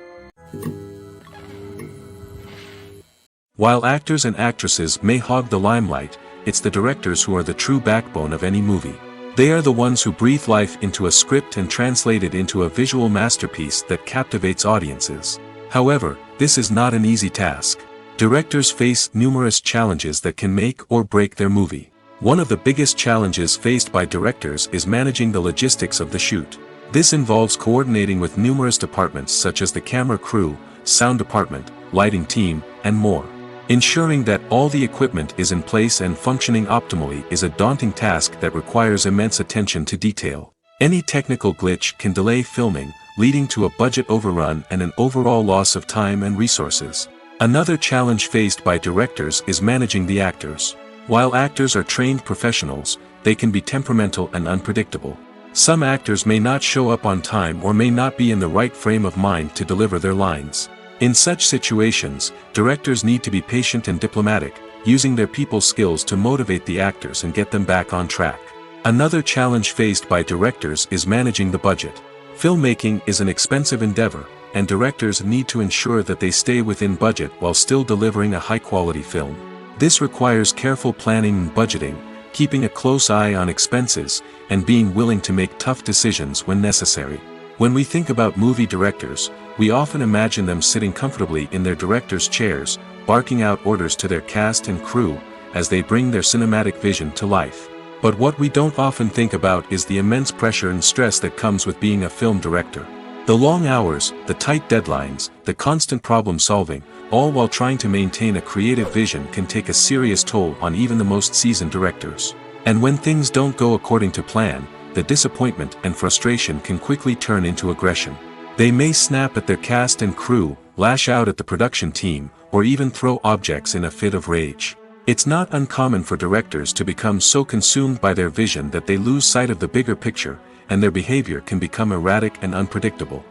While actors and actresses may hog the limelight, it's the directors who are the true backbone of any movie. They are the ones who breathe life into a script and translate it into a visual masterpiece that captivates audiences. However, this is not an easy task. Directors face numerous challenges that can make or break their movie. One of the biggest challenges faced by directors is managing the logistics of the shoot. This involves coordinating with numerous departments such as the camera crew, sound department, lighting team, and more. Ensuring that all the equipment is in place and functioning optimally is a daunting task that requires immense attention to detail. Any technical glitch can delay filming, leading to a budget overrun and an overall loss of time and resources. Another challenge faced by directors is managing the actors. While actors are trained professionals, they can be temperamental and unpredictable. Some actors may not show up on time or may not be in the right frame of mind to deliver their lines. In such situations, directors need to be patient and diplomatic, using their people skills to motivate the actors and get them back on track. Another challenge faced by directors is managing the budget. Filmmaking is an expensive endeavor, and directors need to ensure that they stay within budget while still delivering a high-quality film. This requires careful planning and budgeting, keeping a close eye on expenses, and being willing to make tough decisions when necessary. When we think about movie directors, we often imagine them sitting comfortably in their director's chairs, barking out orders to their cast and crew, as they bring their cinematic vision to life. But what we don't often think about is the immense pressure and stress that comes with being a film director. The long hours, the tight deadlines, the constant problem solving, all while trying to maintain a creative vision can take a serious toll on even the most seasoned directors. And when things don't go according to plan, the disappointment and frustration can quickly turn into aggression. They may snap at their cast and crew, lash out at the production team, or even throw objects in a fit of rage. It's not uncommon for directors to become so consumed by their vision that they lose sight of the bigger picture, and their behavior can become erratic and unpredictable.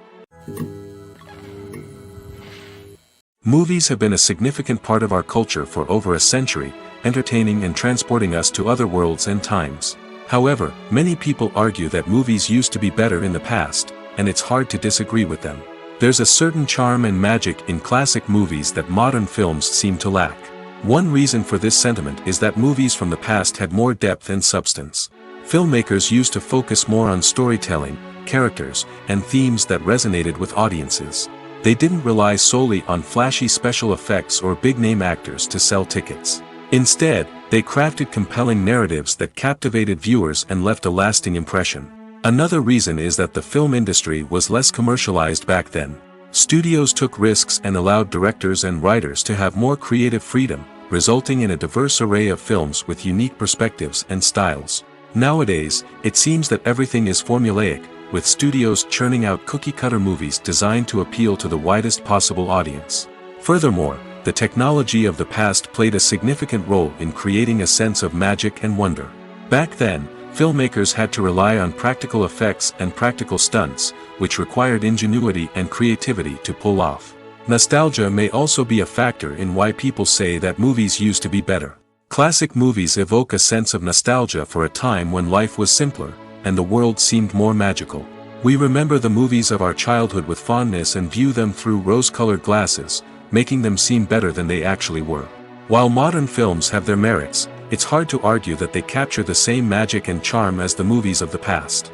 Movies have been a significant part of our culture for over a century, entertaining and transporting us to other worlds and times. However, many people argue that movies used to be better in the past, and it's hard to disagree with them. There's a certain charm and magic in classic movies that modern films seem to lack. One reason for this sentiment is that movies from the past had more depth and substance. Filmmakers used to focus more on storytelling, characters, and themes that resonated with audiences. They didn't rely solely on flashy special effects or big-name actors to sell tickets. Instead, they crafted compelling narratives that captivated viewers and left a lasting impression. Another reason is that the film industry was less commercialized back then. Studios took risks and allowed directors and writers to have more creative freedom, resulting in a diverse array of films with unique perspectives and styles. Nowadays, it seems that everything is formulaic, with studios churning out cookie-cutter movies designed to appeal to the widest possible audience. Furthermore, the technology of the past played a significant role in creating a sense of magic and wonder. Back then, filmmakers had to rely on practical effects and practical stunts, which required ingenuity and creativity to pull off. Nostalgia may also be a factor in why people say that movies used to be better. Classic movies evoke a sense of nostalgia for a time when life was simpler, and the world seemed more magical. We remember the movies of our childhood with fondness and view them through rose-colored glasses, making them seem better than they actually were. While modern films have their merits, it's hard to argue that they capture the same magic and charm as the movies of the past.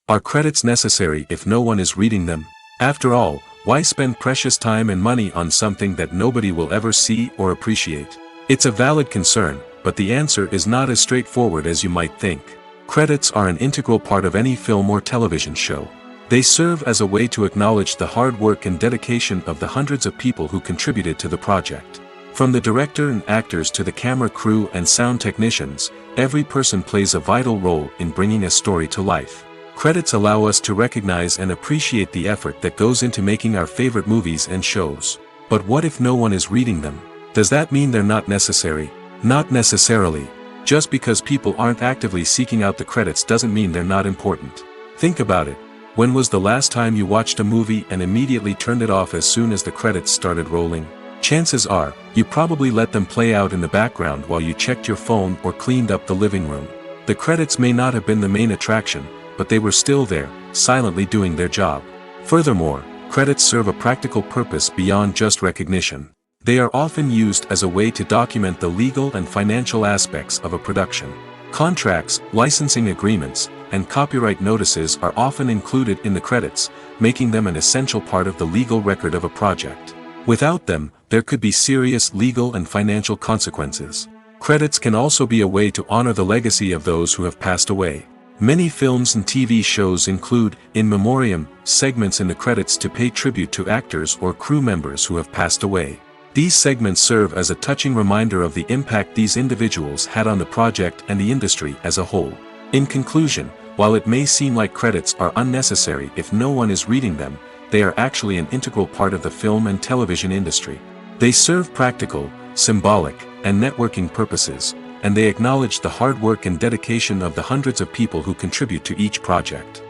Are credits necessary if no one is reading them? After all, why spend precious time and money on something that nobody will ever see or appreciate? It's a valid concern, but the answer is not as straightforward as you might think. Credits are an integral part of any film or television show. They serve as a way to acknowledge the hard work and dedication of the hundreds of people who contributed to the project. From the director and actors to the camera crew and sound technicians, every person plays a vital role in bringing a story to life. Credits allow us to recognize and appreciate the effort that goes into making our favorite movies and shows. But what if no one is reading them? Does that mean they're not necessary? Not necessarily. Just because people aren't actively seeking out the credits doesn't mean they're not important. Think about it. When was the last time you watched a movie and immediately turned it off as soon as the credits started rolling? Chances are, you probably let them play out in the background while you checked your phone or cleaned up the living room. The credits may not have been the main attraction, but they were still there, silently doing their job. Furthermore, credits serve a practical purpose beyond just recognition. They are often used as a way to document the legal and financial aspects of a production. Contracts, licensing agreements, and copyright notices are often included in the credits, making them an essential part of the legal record of a project. Without them, there could be serious legal and financial consequences. Credits can also be a way to honor the legacy of those who have passed away. Many films and TV shows include, in memoriam, segments in the credits to pay tribute to actors or crew members who have passed away. These segments serve as a touching reminder of the impact these individuals had on the project and the industry as a whole. In conclusion, while it may seem like credits are unnecessary if no one is reading them, they are actually an integral part of the film and television industry. They serve practical, symbolic, and networking purposes, and they acknowledge the hard work and dedication of the hundreds of people who contribute to each project.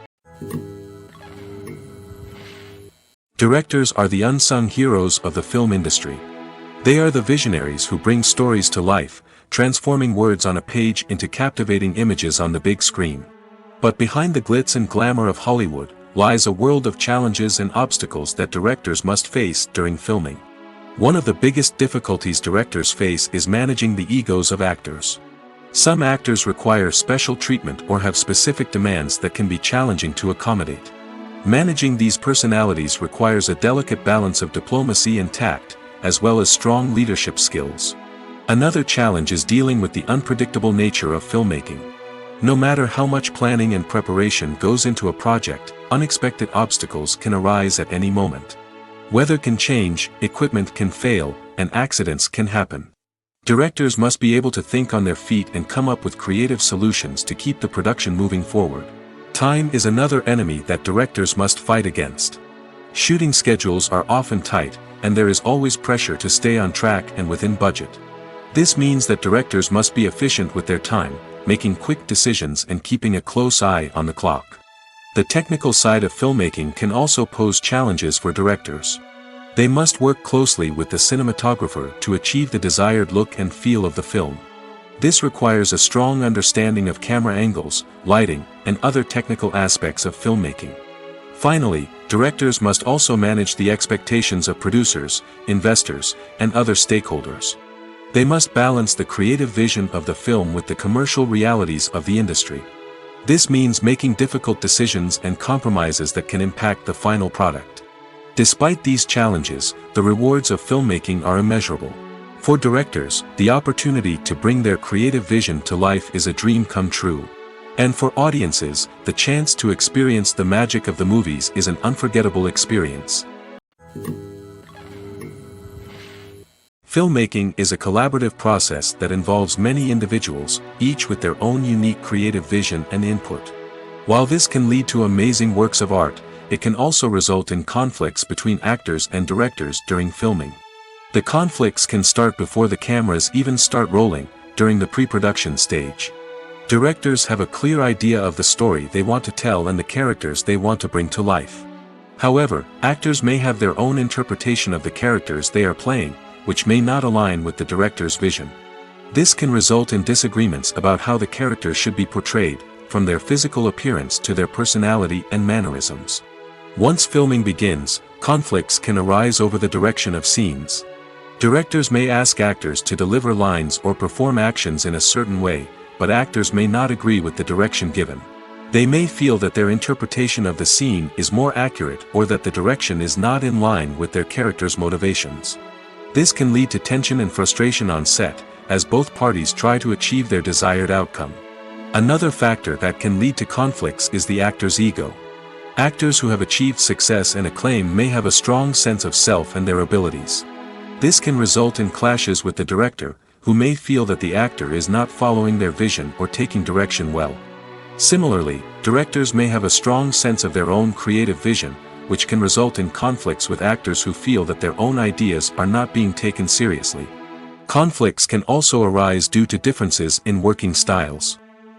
Directors are the unsung heroes of the film industry. They are the visionaries who bring stories to life, transforming words on a page into captivating images on the big screen. But behind the glitz and glamour of Hollywood lies a world of challenges and obstacles that directors must face during filming. One of the biggest difficulties directors face is managing the egos of actors. Some actors require special treatment or have specific demands that can be challenging to accommodate. Managing these personalities requires a delicate balance of diplomacy and tact, as well as strong leadership skills. Another challenge is dealing with the unpredictable nature of filmmaking. No matter how much planning and preparation goes into a project, unexpected obstacles can arise at any moment. Weather can change, equipment can fail, and accidents can happen. Directors must be able to think on their feet and come up with creative solutions to keep the production moving forward. Time is another enemy that directors must fight against. Shooting schedules are often tight, and there is always pressure to stay on track and within budget. This means that directors must be efficient with their time, making quick decisions and keeping a close eye on the clock. The technical side of filmmaking can also pose challenges for directors. They must work closely with the cinematographer to achieve the desired look and feel of the film. This requires a strong understanding of camera angles, lighting, and other technical aspects of filmmaking. Finally, directors must also manage the expectations of producers, investors, and other stakeholders. They must balance the creative vision of the film with the commercial realities of the industry. This means making difficult decisions and compromises that can impact the final product. Despite these challenges, the rewards of filmmaking are immeasurable. For directors, the opportunity to bring their creative vision to life is a dream come true. And for audiences, the chance to experience the magic of the movies is an unforgettable experience. Filmmaking is a collaborative process that involves many individuals, each with their own unique creative vision and input. While this can lead to amazing works of art, it can also result in conflicts between actors and directors during filming. The conflicts can start before the cameras even start rolling, during the pre-production stage. Directors have a clear idea of the story they want to tell and the characters they want to bring to life. However, actors may have their own interpretation of the characters they are playing, which may not align with the director's vision. This can result in disagreements about how the characters should be portrayed, from their physical appearance to their personality and mannerisms. Once filming begins, conflicts can arise over the direction of scenes. Directors may ask actors to deliver lines or perform actions in a certain way, but actors may not agree with the direction given. They may feel that their interpretation of the scene is more accurate or that the direction is not in line with their character's motivations. This can lead to tension and frustration on set, as both parties try to achieve their desired outcome. Another factor that can lead to conflicts is the actor's ego. Actors who have achieved success and acclaim may have a strong sense of self and their abilities. This can result in clashes with the director, who may feel that the actor is not following their vision or taking direction well. Similarly, directors may have a strong sense of their own creative vision, which can result in conflicts with actors who feel that their own ideas are not being taken seriously. Conflicts can also arise due to differences in working styles.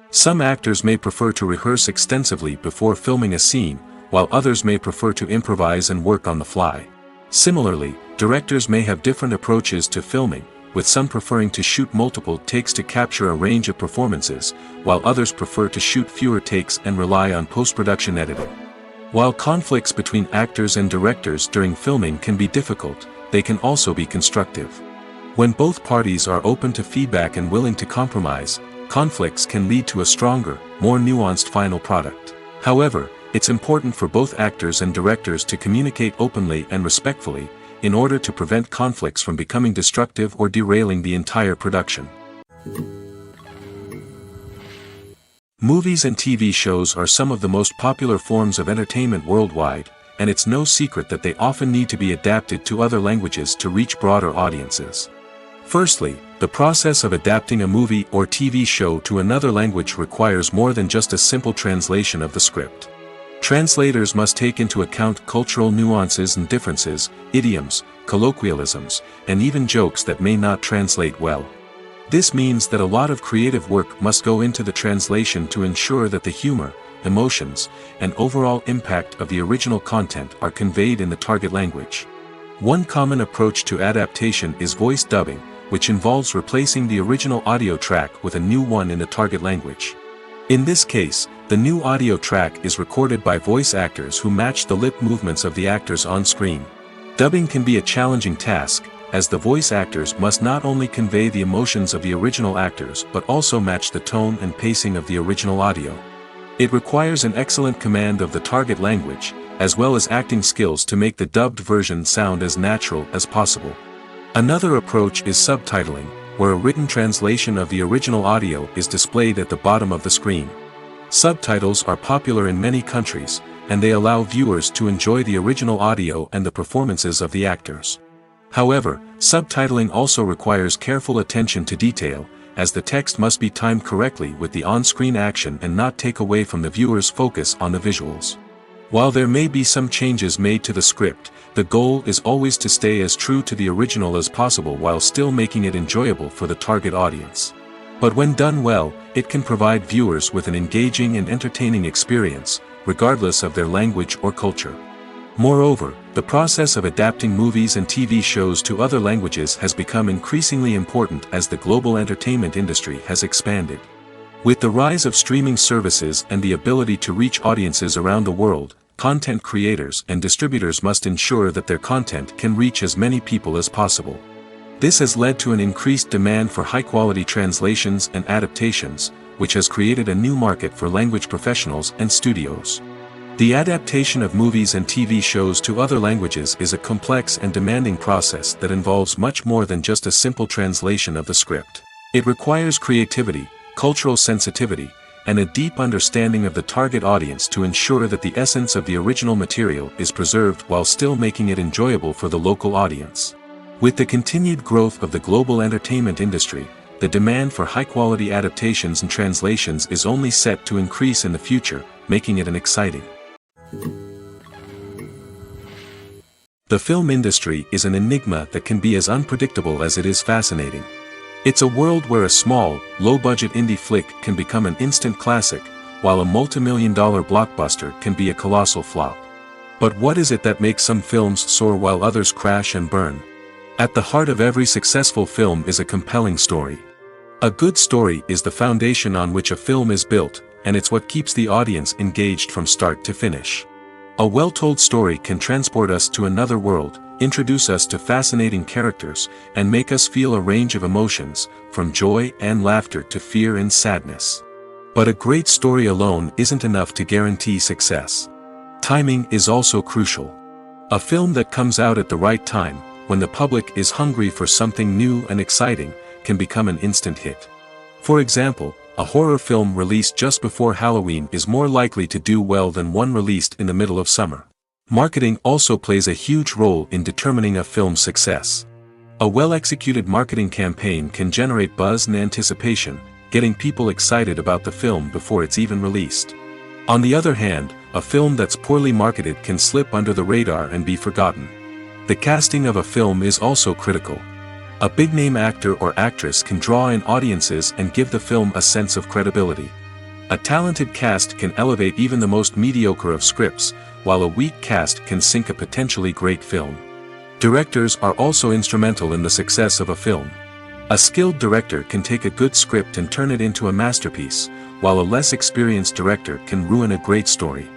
Some actors may prefer to rehearse extensively before filming a scene, while others may prefer to improvise and work on the fly. Similarly, directors may have different approaches to filming, with some preferring to shoot multiple takes to capture a range of performances, while others prefer to shoot fewer takes and rely on post-production editing. While conflicts between actors and directors during filming can be difficult, they can also be constructive. When both parties are open to feedback and willing to compromise, conflicts can lead to a stronger, more nuanced final product. However, it's important for both actors and directors to communicate openly and respectfully, in order to prevent conflicts from becoming destructive or derailing the entire production. Movies and TV shows are some of the most popular forms of entertainment worldwide, and it's no secret that they often need to be adapted to other languages to reach broader audiences. Firstly, the process of adapting a movie or TV show to another language requires more than just a simple translation of the script. Translators must take into account cultural nuances and differences, idioms, colloquialisms, and even jokes that may not translate well. This means that a lot of creative work must go into the translation to ensure that the humor, emotions, and overall impact of the original content are conveyed in the target language. One common approach to adaptation is voice dubbing, which involves replacing the original audio track with a new one in the target language. In this case, the new audio track is recorded by voice actors who match the lip movements of the actors on screen. Dubbing can be a challenging task, as the voice actors must not only convey the emotions of the original actors but also match the tone and pacing of the original audio. It requires an excellent command of the target language, as well as acting skills to make the dubbed version sound as natural as possible. Another approach is subtitling, where a written translation of the original audio is displayed at the bottom of the screen. Subtitles are popular in many countries, and they allow viewers to enjoy the original audio and the performances of the actors. However, subtitling also requires careful attention to detail, as the text must be timed correctly with the on-screen action and not take away from the viewer's focus on the visuals. While there may be some changes made to the script, the goal is always to stay as true to the original as possible while still making it enjoyable for the target audience. But when done well, it can provide viewers with an engaging and entertaining experience, regardless of their language or culture. Moreover, the process of adapting movies and TV shows to other languages has become increasingly important as the global entertainment industry has expanded. With the rise of streaming services and the ability to reach audiences around the world, content creators and distributors must ensure that their content can reach as many people as possible. This has led to an increased demand for high-quality translations and adaptations, which has created a new market for language professionals and studios. The adaptation of movies and TV shows to other languages is a complex and demanding process that involves much more than just a simple translation of the script. It requires creativity, cultural sensitivity, and a deep understanding of the target audience to ensure that the essence of the original material is preserved while still making it enjoyable for the local audience. With the continued growth of the global entertainment industry, the demand for high-quality adaptations and translations is only set to increase in the future, making it an exciting. The film industry is an enigma that can be as unpredictable as it is fascinating. It's a world where a small, low-budget indie flick can become an instant classic, while a multi-million-dollar blockbuster can be a colossal flop. But what is it that makes some films soar while others crash and burn? At the heart of every successful film is a compelling story. A good story is the foundation on which a film is built, and it's what keeps the audience engaged from start to finish. A well-told story can transport us to another world, introduce us to fascinating characters, and make us feel a range of emotions, from joy and laughter to fear and sadness. But a great story alone isn't enough to guarantee success. Timing is also crucial. A film that comes out at the right time, when the public is hungry for something new and exciting, can become an instant hit. For example, a horror film released just before Halloween is more likely to do well than one released in the middle of summer. Marketing also plays a huge role in determining a film's success. A well-executed marketing campaign can generate buzz and anticipation, getting people excited about the film before it's even released. On the other hand, a film that's poorly marketed can slip under the radar and be forgotten. The casting of a film is also critical. A big-name actor or actress can draw in audiences and give the film a sense of credibility. A talented cast can elevate even the most mediocre of scripts, while a weak cast can sink a potentially great film. Directors are also instrumental in the success of a film. A skilled director can take a good script and turn it into a masterpiece, while a less experienced director can ruin a great story.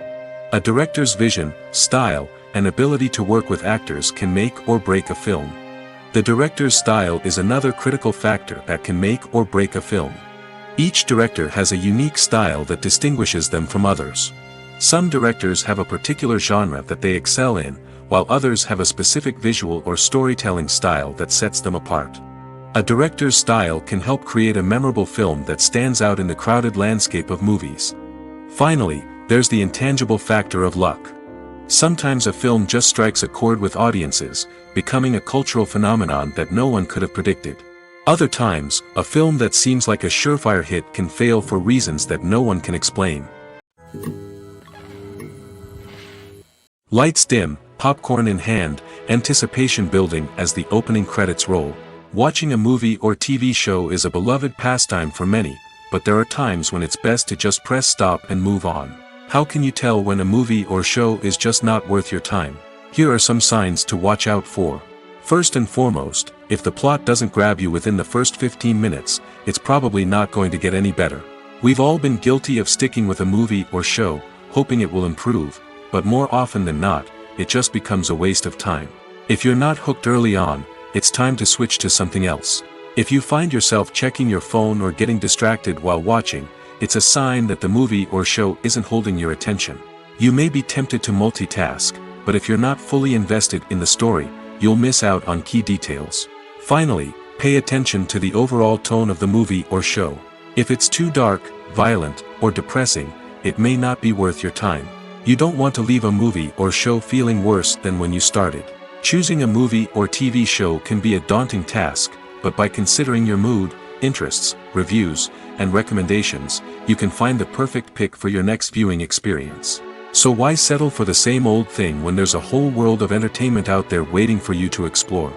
A director's vision, style, and ability to work with actors can make or break a film. The director's style is another critical factor that can make or break a film. Each director has a unique style that distinguishes them from others. Some directors have a particular genre that they excel in, while others have a specific visual or storytelling style that sets them apart. A director's style can help create a memorable film that stands out in the crowded landscape of movies. Finally, there's the intangible factor of luck. Sometimes a film just strikes a chord with audiences, becoming a cultural phenomenon that no one could have predicted. Other times, a film that seems like a surefire hit can fail for reasons that no one can explain. Lights dim, popcorn in hand, anticipation building as the opening credits roll. Watching a movie or TV show is a beloved pastime for many, but there are times when it's best to just press stop and move on. How can you tell when a movie or show is just not worth your time? Here are some signs to watch out for. First and foremost, if the plot doesn't grab you within the first 15 minutes, it's probably not going to get any better. We've all been guilty of sticking with a movie or show, hoping it will improve, but more often than not, it just becomes a waste of time. If you're not hooked early on, it's time to switch to something else. If you find yourself checking your phone or getting distracted while watching, it's a sign that the movie or show isn't holding your attention. You may be tempted to multitask, but if you're not fully invested in the story, you'll miss out on key details. Finally, pay attention to the overall tone of the movie or show. If it's too dark, violent, or depressing, it may not be worth your time. You don't want to leave a movie or show feeling worse than when you started. Choosing a movie or TV show can be a daunting task, but by considering your mood, interests, reviews, and recommendations, you can find the perfect pick for your next viewing experience. So why settle for the same old thing when there's a whole world of entertainment out there waiting for you to explore?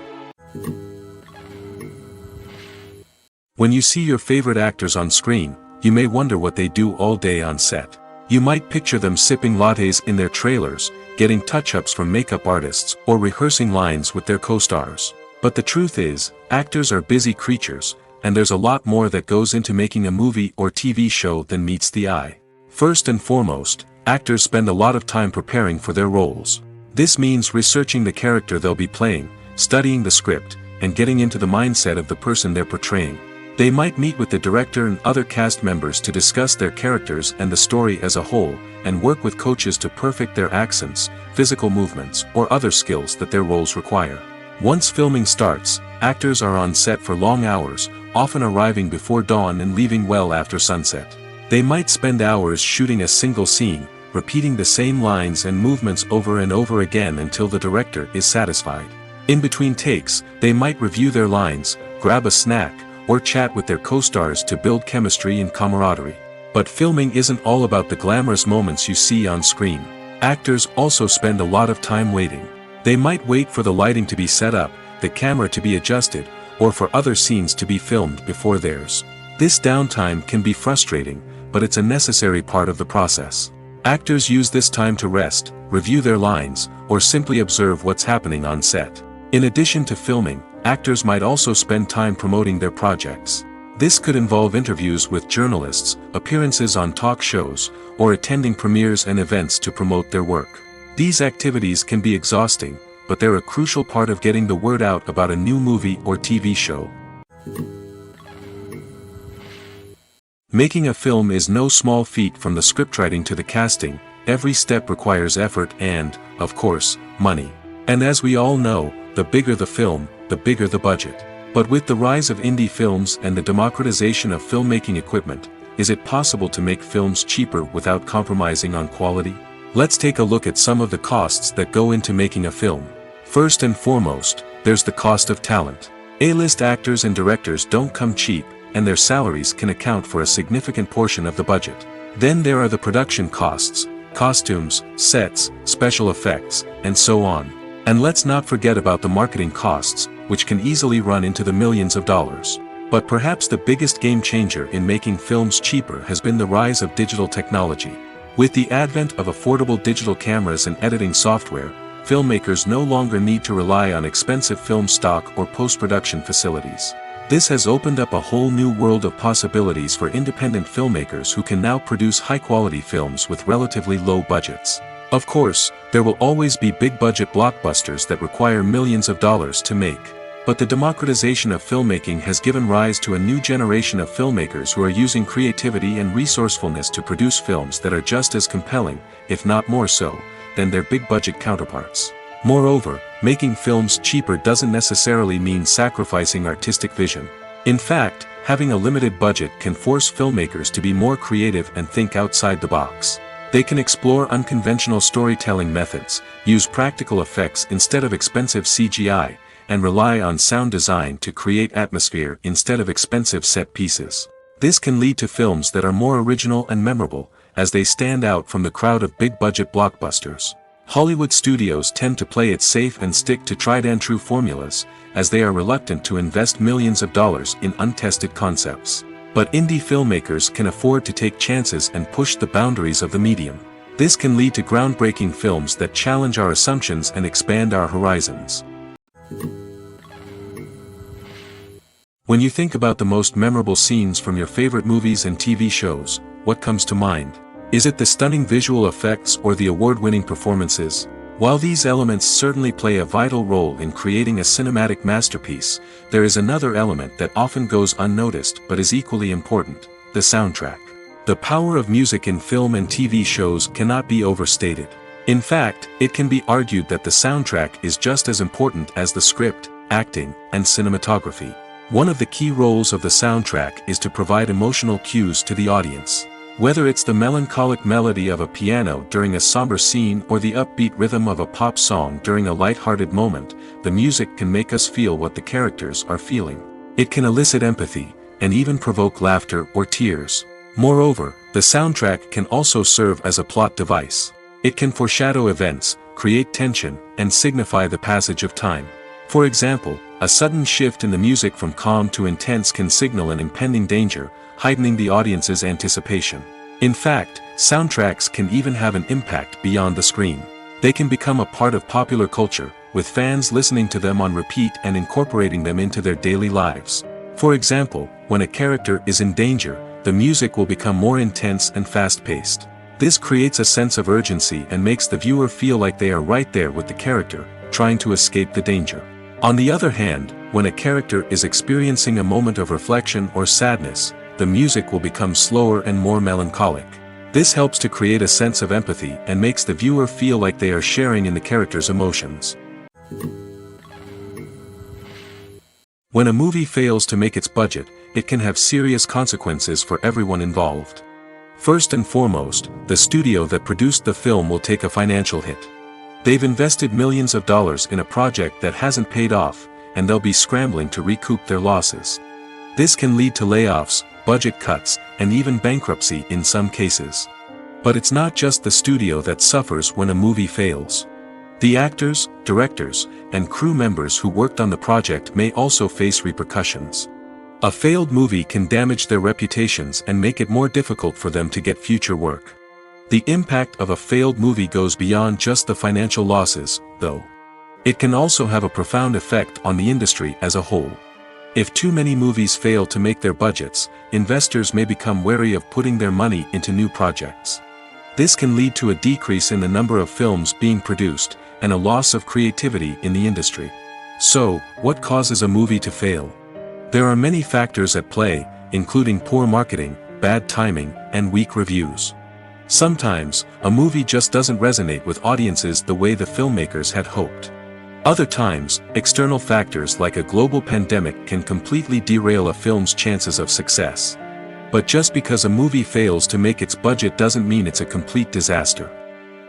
When you see your favorite actors on screen, you may wonder what they do all day on set. You might picture them sipping lattes in their trailers, getting touch-ups from makeup artists, or rehearsing lines with their co-stars. But the truth is, actors are busy creatures, and there's a lot more that goes into making a movie or TV show than meets the eye. First and foremost, actors spend a lot of time preparing for their roles. This means researching the character they'll be playing, studying the script, and getting into the mindset of the person they're portraying. They might meet with the director and other cast members to discuss their characters and the story as a whole, and work with coaches to perfect their accents, physical movements, or other skills that their roles require. Once filming starts, actors are on set for long hours, often arriving before dawn and leaving well after sunset. They might spend hours shooting a single scene, repeating the same lines and movements over and over again until the director is satisfied. In between takes, they might review their lines, grab a snack, or chat with their co-stars to build chemistry and camaraderie. But filming isn't all about the glamorous moments you see on screen. Actors also spend a lot of time waiting. They might wait for the lighting to be set up, the camera to be adjusted, or for other scenes to be filmed before theirs. This downtime can be frustrating, but it's a necessary part of the process. Actors use this time to rest, review their lines, or simply observe what's happening on set. In addition to filming, actors might also spend time promoting their projects. This could involve interviews with journalists, appearances on talk shows, or attending premieres and events to promote their work. These activities can be exhausting, but they're a crucial part of getting the word out about a new movie or TV show. Making a film is no small feat. From the scriptwriting to the casting, every step requires effort and, of course, money. And as we all know, the bigger the film, the bigger the budget. But with the rise of indie films and the democratization of filmmaking equipment, is it possible to make films cheaper without compromising on quality? Let's take a look at some of the costs that go into making a film. First and foremost, there's the cost of talent. A-list actors and directors don't come cheap, and their salaries can account for a significant portion of the budget. Then there are the production costs, costumes, sets, special effects, and so on. And let's not forget about the marketing costs, which can easily run into the millions of dollars. But perhaps the biggest game changer in making films cheaper has been the rise of digital technology. With the advent of affordable digital cameras and editing software, filmmakers no longer need to rely on expensive film stock or post-production facilities. This has opened up a whole new world of possibilities for independent filmmakers who can now produce high-quality films with relatively low budgets. Of course, there will always be big-budget blockbusters that require millions of dollars to make. But the democratization of filmmaking has given rise to a new generation of filmmakers who are using creativity and resourcefulness to produce films that are just as compelling, if not more so, than their big-budget counterparts. Moreover, making films cheaper doesn't necessarily mean sacrificing artistic vision. In fact, having a limited budget can force filmmakers to be more creative and think outside the box. They can explore unconventional storytelling methods, use practical effects instead of expensive CGI, and rely on sound design to create atmosphere instead of expensive set pieces. This can lead to films that are more original and memorable, as they stand out from the crowd of big-budget blockbusters. Hollywood studios tend to play it safe and stick to tried-and-true formulas, as they are reluctant to invest millions of dollars in untested concepts. But indie filmmakers can afford to take chances and push the boundaries of the medium. This can lead to groundbreaking films that challenge our assumptions and expand our horizons. When you think about the most memorable scenes from your favorite movies and TV shows, what comes to mind? Is it the stunning visual effects or the award-winning performances? While these elements certainly play a vital role in creating a cinematic masterpiece, there is another element that often goes unnoticed but is equally important: the soundtrack. The power of music in film and TV shows cannot be overstated. In fact, it can be argued that the soundtrack is just as important as the script, acting, and cinematography. One of the key roles of the soundtrack is to provide emotional cues to the audience. Whether it's the melancholic melody of a piano during a somber scene or the upbeat rhythm of a pop song during a light-hearted moment, the music can make us feel what the characters are feeling. It can elicit empathy, and even provoke laughter or tears. Moreover, the soundtrack can also serve as a plot device. It can foreshadow events, create tension, and signify the passage of time. For example, a sudden shift in the music from calm to intense can signal an impending danger, heightening the audience's anticipation. In fact, soundtracks can even have an impact beyond the screen. They can become a part of popular culture, with fans listening to them on repeat and incorporating them into their daily lives. For example, when a character is in danger, the music will become more intense and fast-paced. This creates a sense of urgency and makes the viewer feel like they are right there with the character, trying to escape the danger. On the other hand, when a character is experiencing a moment of reflection or sadness, the music will become slower and more melancholic. This helps to create a sense of empathy and makes the viewer feel like they are sharing in the character's emotions. When a movie fails to make its budget, it can have serious consequences for everyone involved. First and foremost, the studio that produced the film will take a financial hit. They've invested millions of dollars in a project that hasn't paid off, and they'll be scrambling to recoup their losses. This can lead to layoffs, budget cuts, and even bankruptcy in some cases. But it's not just the studio that suffers when a movie fails. The actors, directors, and crew members who worked on the project may also face repercussions. A failed movie can damage their reputations and make it more difficult for them to get future work. The impact of a failed movie goes beyond just the financial losses, though. It can also have a profound effect on the industry as a whole. If too many movies fail to make their budgets, investors may become wary of putting their money into new projects. This can lead to a decrease in the number of films being produced, and a loss of creativity in the industry. So, what causes a movie to fail? There are many factors at play, including poor marketing, bad timing, and weak reviews. Sometimes, a movie just doesn't resonate with audiences the way the filmmakers had hoped. Other times, external factors like a global pandemic can completely derail a film's chances of success. But just because a movie fails to make its budget doesn't mean it's a complete disaster.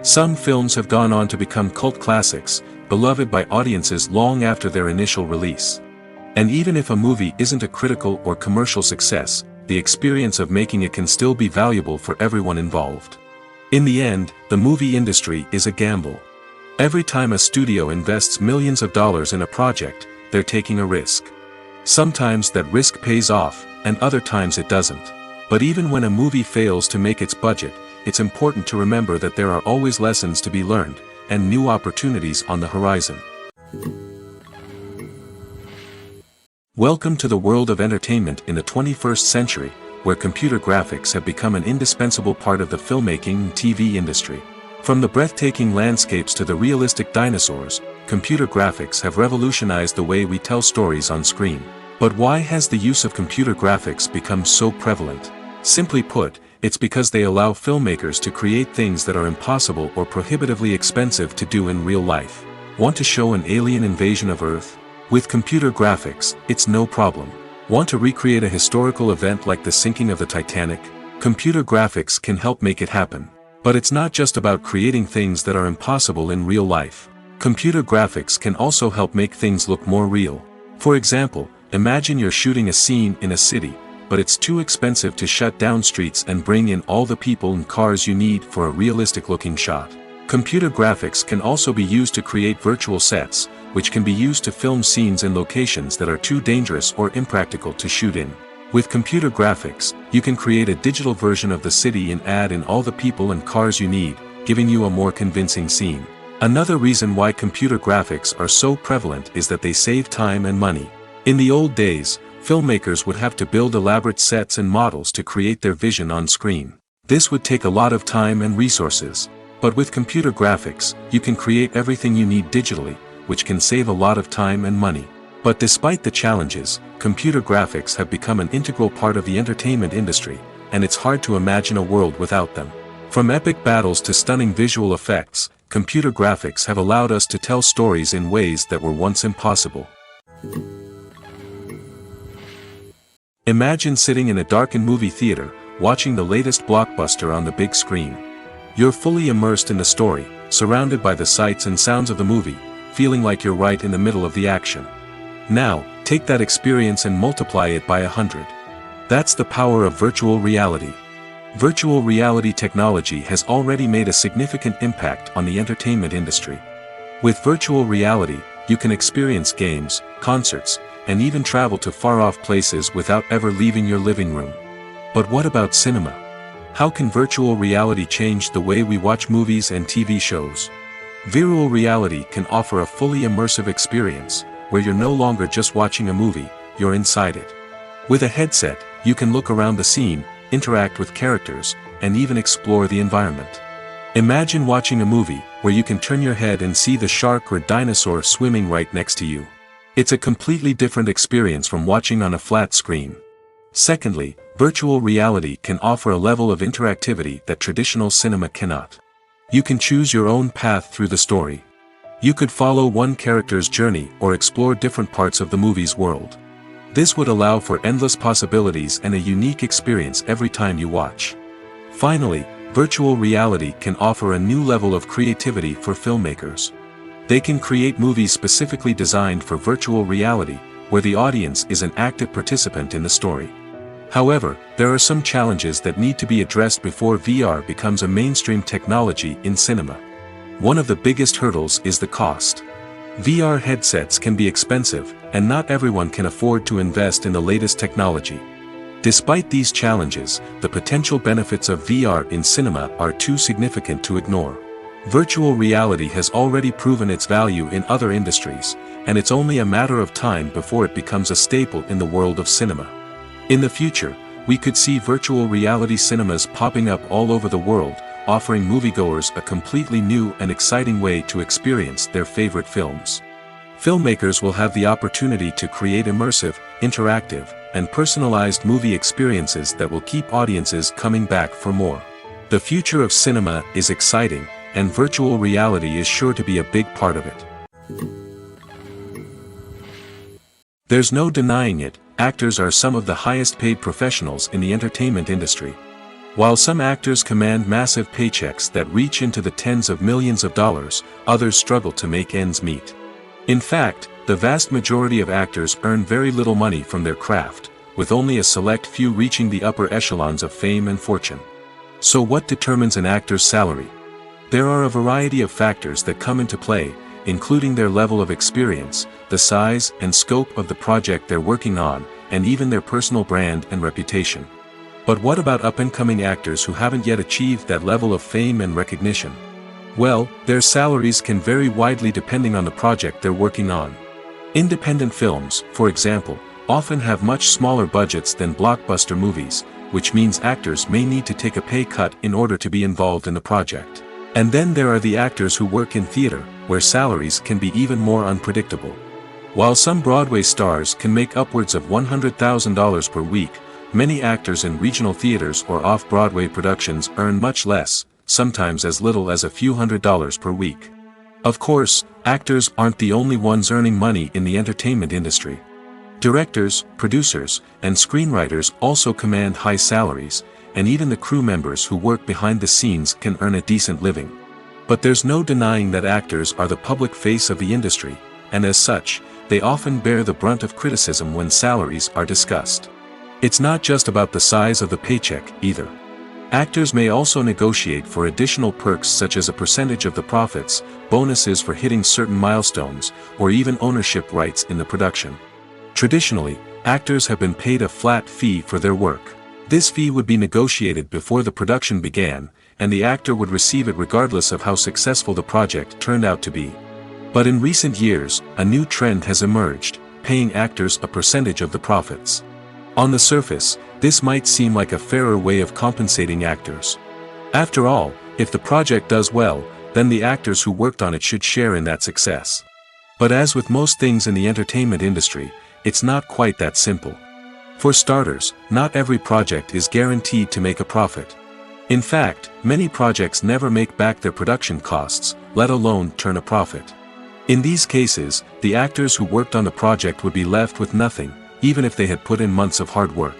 Some films have gone on to become cult classics, beloved by audiences long after their initial release. And even if a movie isn't a critical or commercial success, the experience of making it can still be valuable for everyone involved. In the end, the movie industry is a gamble. Every time a studio invests millions of dollars in a project, they're taking a risk. Sometimes that risk pays off, and other times it doesn't. But even when a movie fails to make its budget, it's important to remember that there are always lessons to be learned, and new opportunities on the horizon. Welcome to the world of entertainment in the 21st century, where computer graphics have become an indispensable part of the filmmaking and TV industry. From the breathtaking landscapes to the realistic dinosaurs, computer graphics have revolutionized the way we tell stories on screen. But why has the use of computer graphics become so prevalent? Simply put, it's because they allow filmmakers to create things that are impossible or prohibitively expensive to do in real life. Want to show an alien invasion of Earth? With computer graphics, it's no problem. Want to recreate a historical event like the sinking of the Titanic? Computer graphics can help make it happen. But it's not just about creating things that are impossible in real life. Computer graphics can also help make things look more real. For example, imagine you're shooting a scene in a city, but it's too expensive to shut down streets and bring in all the people and cars you need for a realistic-looking shot. Computer graphics can also be used to create virtual sets, which can be used to film scenes in locations that are too dangerous or impractical to shoot in. With computer graphics, you can create a digital version of the city and add in all the people and cars you need, giving you a more convincing scene. Another reason why computer graphics are so prevalent is that they save time and money. In the old days, filmmakers would have to build elaborate sets and models to create their vision on screen. This would take a lot of time and resources. But with computer graphics, you can create everything you need digitally, which can save a lot of time and money. But despite the challenges, computer graphics have become an integral part of the entertainment industry, and it's hard to imagine a world without them. From epic battles to stunning visual effects, computer graphics have allowed us to tell stories in ways that were once impossible. Imagine sitting in a darkened movie theater, watching the latest blockbuster on the big screen. You're fully immersed in the story, surrounded by the sights and sounds of the movie, feeling like you're right in the middle of the action. Now, take that experience and multiply it by 100. That's the power of virtual reality. Virtual reality technology has already made a significant impact on the entertainment industry. With virtual reality, you can experience games, concerts, and even travel to far-off places without ever leaving your living room. But what about cinema? How can virtual reality change the way we watch movies and TV shows? Virtual reality can offer a fully immersive experience, where you're no longer just watching a movie, you're inside it. With a headset, you can look around the scene, interact with characters, and even explore the environment. Imagine watching a movie, where you can turn your head and see the shark or dinosaur swimming right next to you. It's a completely different experience from watching on a flat screen. Secondly, virtual reality can offer a level of interactivity that traditional cinema cannot. You can choose your own path through the story. You could follow one character's journey or explore different parts of the movie's world. This would allow for endless possibilities and a unique experience every time you watch. Finally, virtual reality can offer a new level of creativity for filmmakers. They can create movies specifically designed for virtual reality, where the audience is an active participant in the story. However, there are some challenges that need to be addressed before VR becomes a mainstream technology in cinema. One of the biggest hurdles is the cost. VR headsets can be expensive, and not everyone can afford to invest in the latest technology. Despite these challenges, the potential benefits of VR in cinema are too significant to ignore. Virtual reality has already proven its value in other industries, and it's only a matter of time before it becomes a staple in the world of cinema. In the future, we could see virtual reality cinemas popping up all over the world, offering moviegoers a completely new and exciting way to experience their favorite films. Filmmakers will have the opportunity to create immersive, interactive, and personalized movie experiences that will keep audiences coming back for more. The future of cinema is exciting, and virtual reality is sure to be a big part of it. There's no denying it, actors are some of the highest paid professionals in the entertainment industry. While some actors command massive paychecks that reach into the tens of millions of dollars, others struggle to make ends meet. In fact, the vast majority of actors earn very little money from their craft, with only a select few reaching the upper echelons of fame and fortune. So what determines an actor's salary? There are a variety of factors that come into play, including their level of experience, the size and scope of the project they're working on, and even their personal brand and reputation. But what about up-and-coming actors who haven't yet achieved that level of fame and recognition? Well, their salaries can vary widely depending on the project they're working on. Independent films, for example, often have much smaller budgets than blockbuster movies, which means actors may need to take a pay cut in order to be involved in the project. And then there are the actors who work in theater, where salaries can be even more unpredictable. While some Broadway stars can make upwards of $100,000 per week, many actors in regional theaters or off-Broadway productions earn much less, sometimes as little as a few $100s per week. Of course, actors aren't the only ones earning money in the entertainment industry. Directors, producers, and screenwriters also command high salaries, and even the crew members who work behind the scenes can earn a decent living. But there's no denying that actors are the public face of the industry, and as such, they often bear the brunt of criticism when salaries are discussed. It's not just about the size of the paycheck, either. Actors may also negotiate for additional perks such as a percentage of the profits, bonuses for hitting certain milestones, or even ownership rights in the production. Traditionally, actors have been paid a flat fee for their work. This fee would be negotiated before the production began, and the actor would receive it regardless of how successful the project turned out to be. But in recent years, a new trend has emerged, paying actors a percentage of the profits. On the surface, this might seem like a fairer way of compensating actors. After all, if the project does well, then the actors who worked on it should share in that success. But as with most things in the entertainment industry, it's not quite that simple. For starters, not every project is guaranteed to make a profit. In fact, many projects never make back their production costs, let alone turn a profit. In these cases, the actors who worked on the project would be left with nothing, even if they had put in months of hard work.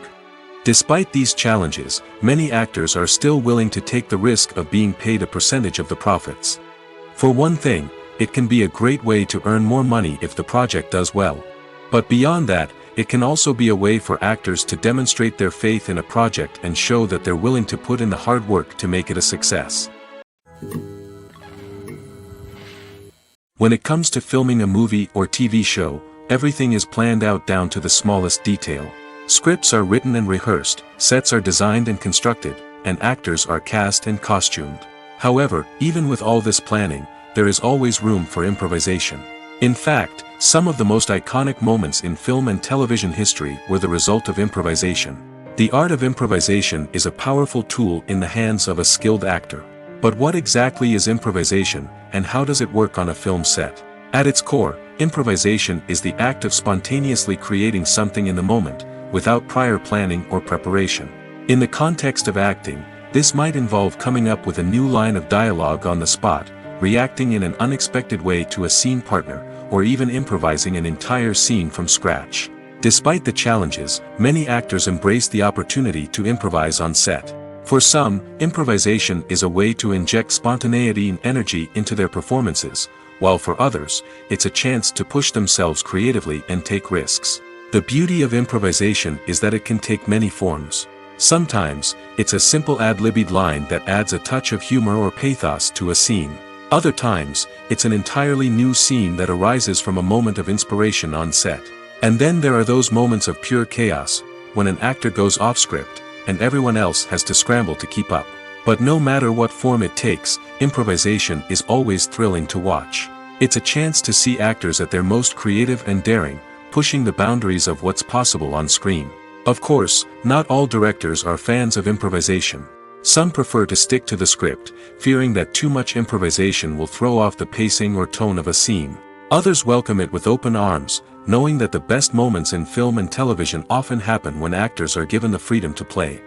Despite these challenges, many actors are still willing to take the risk of being paid a percentage of the profits. For one thing, it can be a great way to earn more money if the project does well. But beyond that, it can also be a way for actors to demonstrate their faith in a project and show that they're willing to put in the hard work to make it a success. When it comes to filming a movie or TV show, everything is planned out down to the smallest detail. Scripts are written and rehearsed, sets are designed and constructed, and actors are cast and costumed. However, even with all this planning, there is always room for improvisation. In fact, some of the most iconic moments in film and television history were the result of improvisation. The art of improvisation is a powerful tool in the hands of a skilled actor. But what exactly is improvisation, and how does it work on a film set? At its core, improvisation is the act of spontaneously creating something in the moment, without prior planning or preparation. In the context of acting, this might involve coming up with a new line of dialogue on the spot, reacting in an unexpected way to a scene partner, or even improvising an entire scene from scratch. Despite the challenges, many actors embrace the opportunity to improvise on set. For some, improvisation is a way to inject spontaneity and energy into their performances, while for others, it's a chance to push themselves creatively and take risks. The beauty of improvisation is that it can take many forms. Sometimes, it's a simple ad-libbed line that adds a touch of humor or pathos to a scene. Other times, it's an entirely new scene that arises from a moment of inspiration on set. And then there are those moments of pure chaos, when an actor goes off script, and everyone else has to scramble to keep up. But no matter what form it takes, improvisation is always thrilling to watch. It's a chance to see actors at their most creative and daring, pushing the boundaries of what's possible on screen. Of course, not all directors are fans of improvisation. Some prefer to stick to the script, fearing that too much improvisation will throw off the pacing or tone of a scene. Others welcome it with open arms, knowing that the best moments in film and television often happen when actors are given the freedom to play.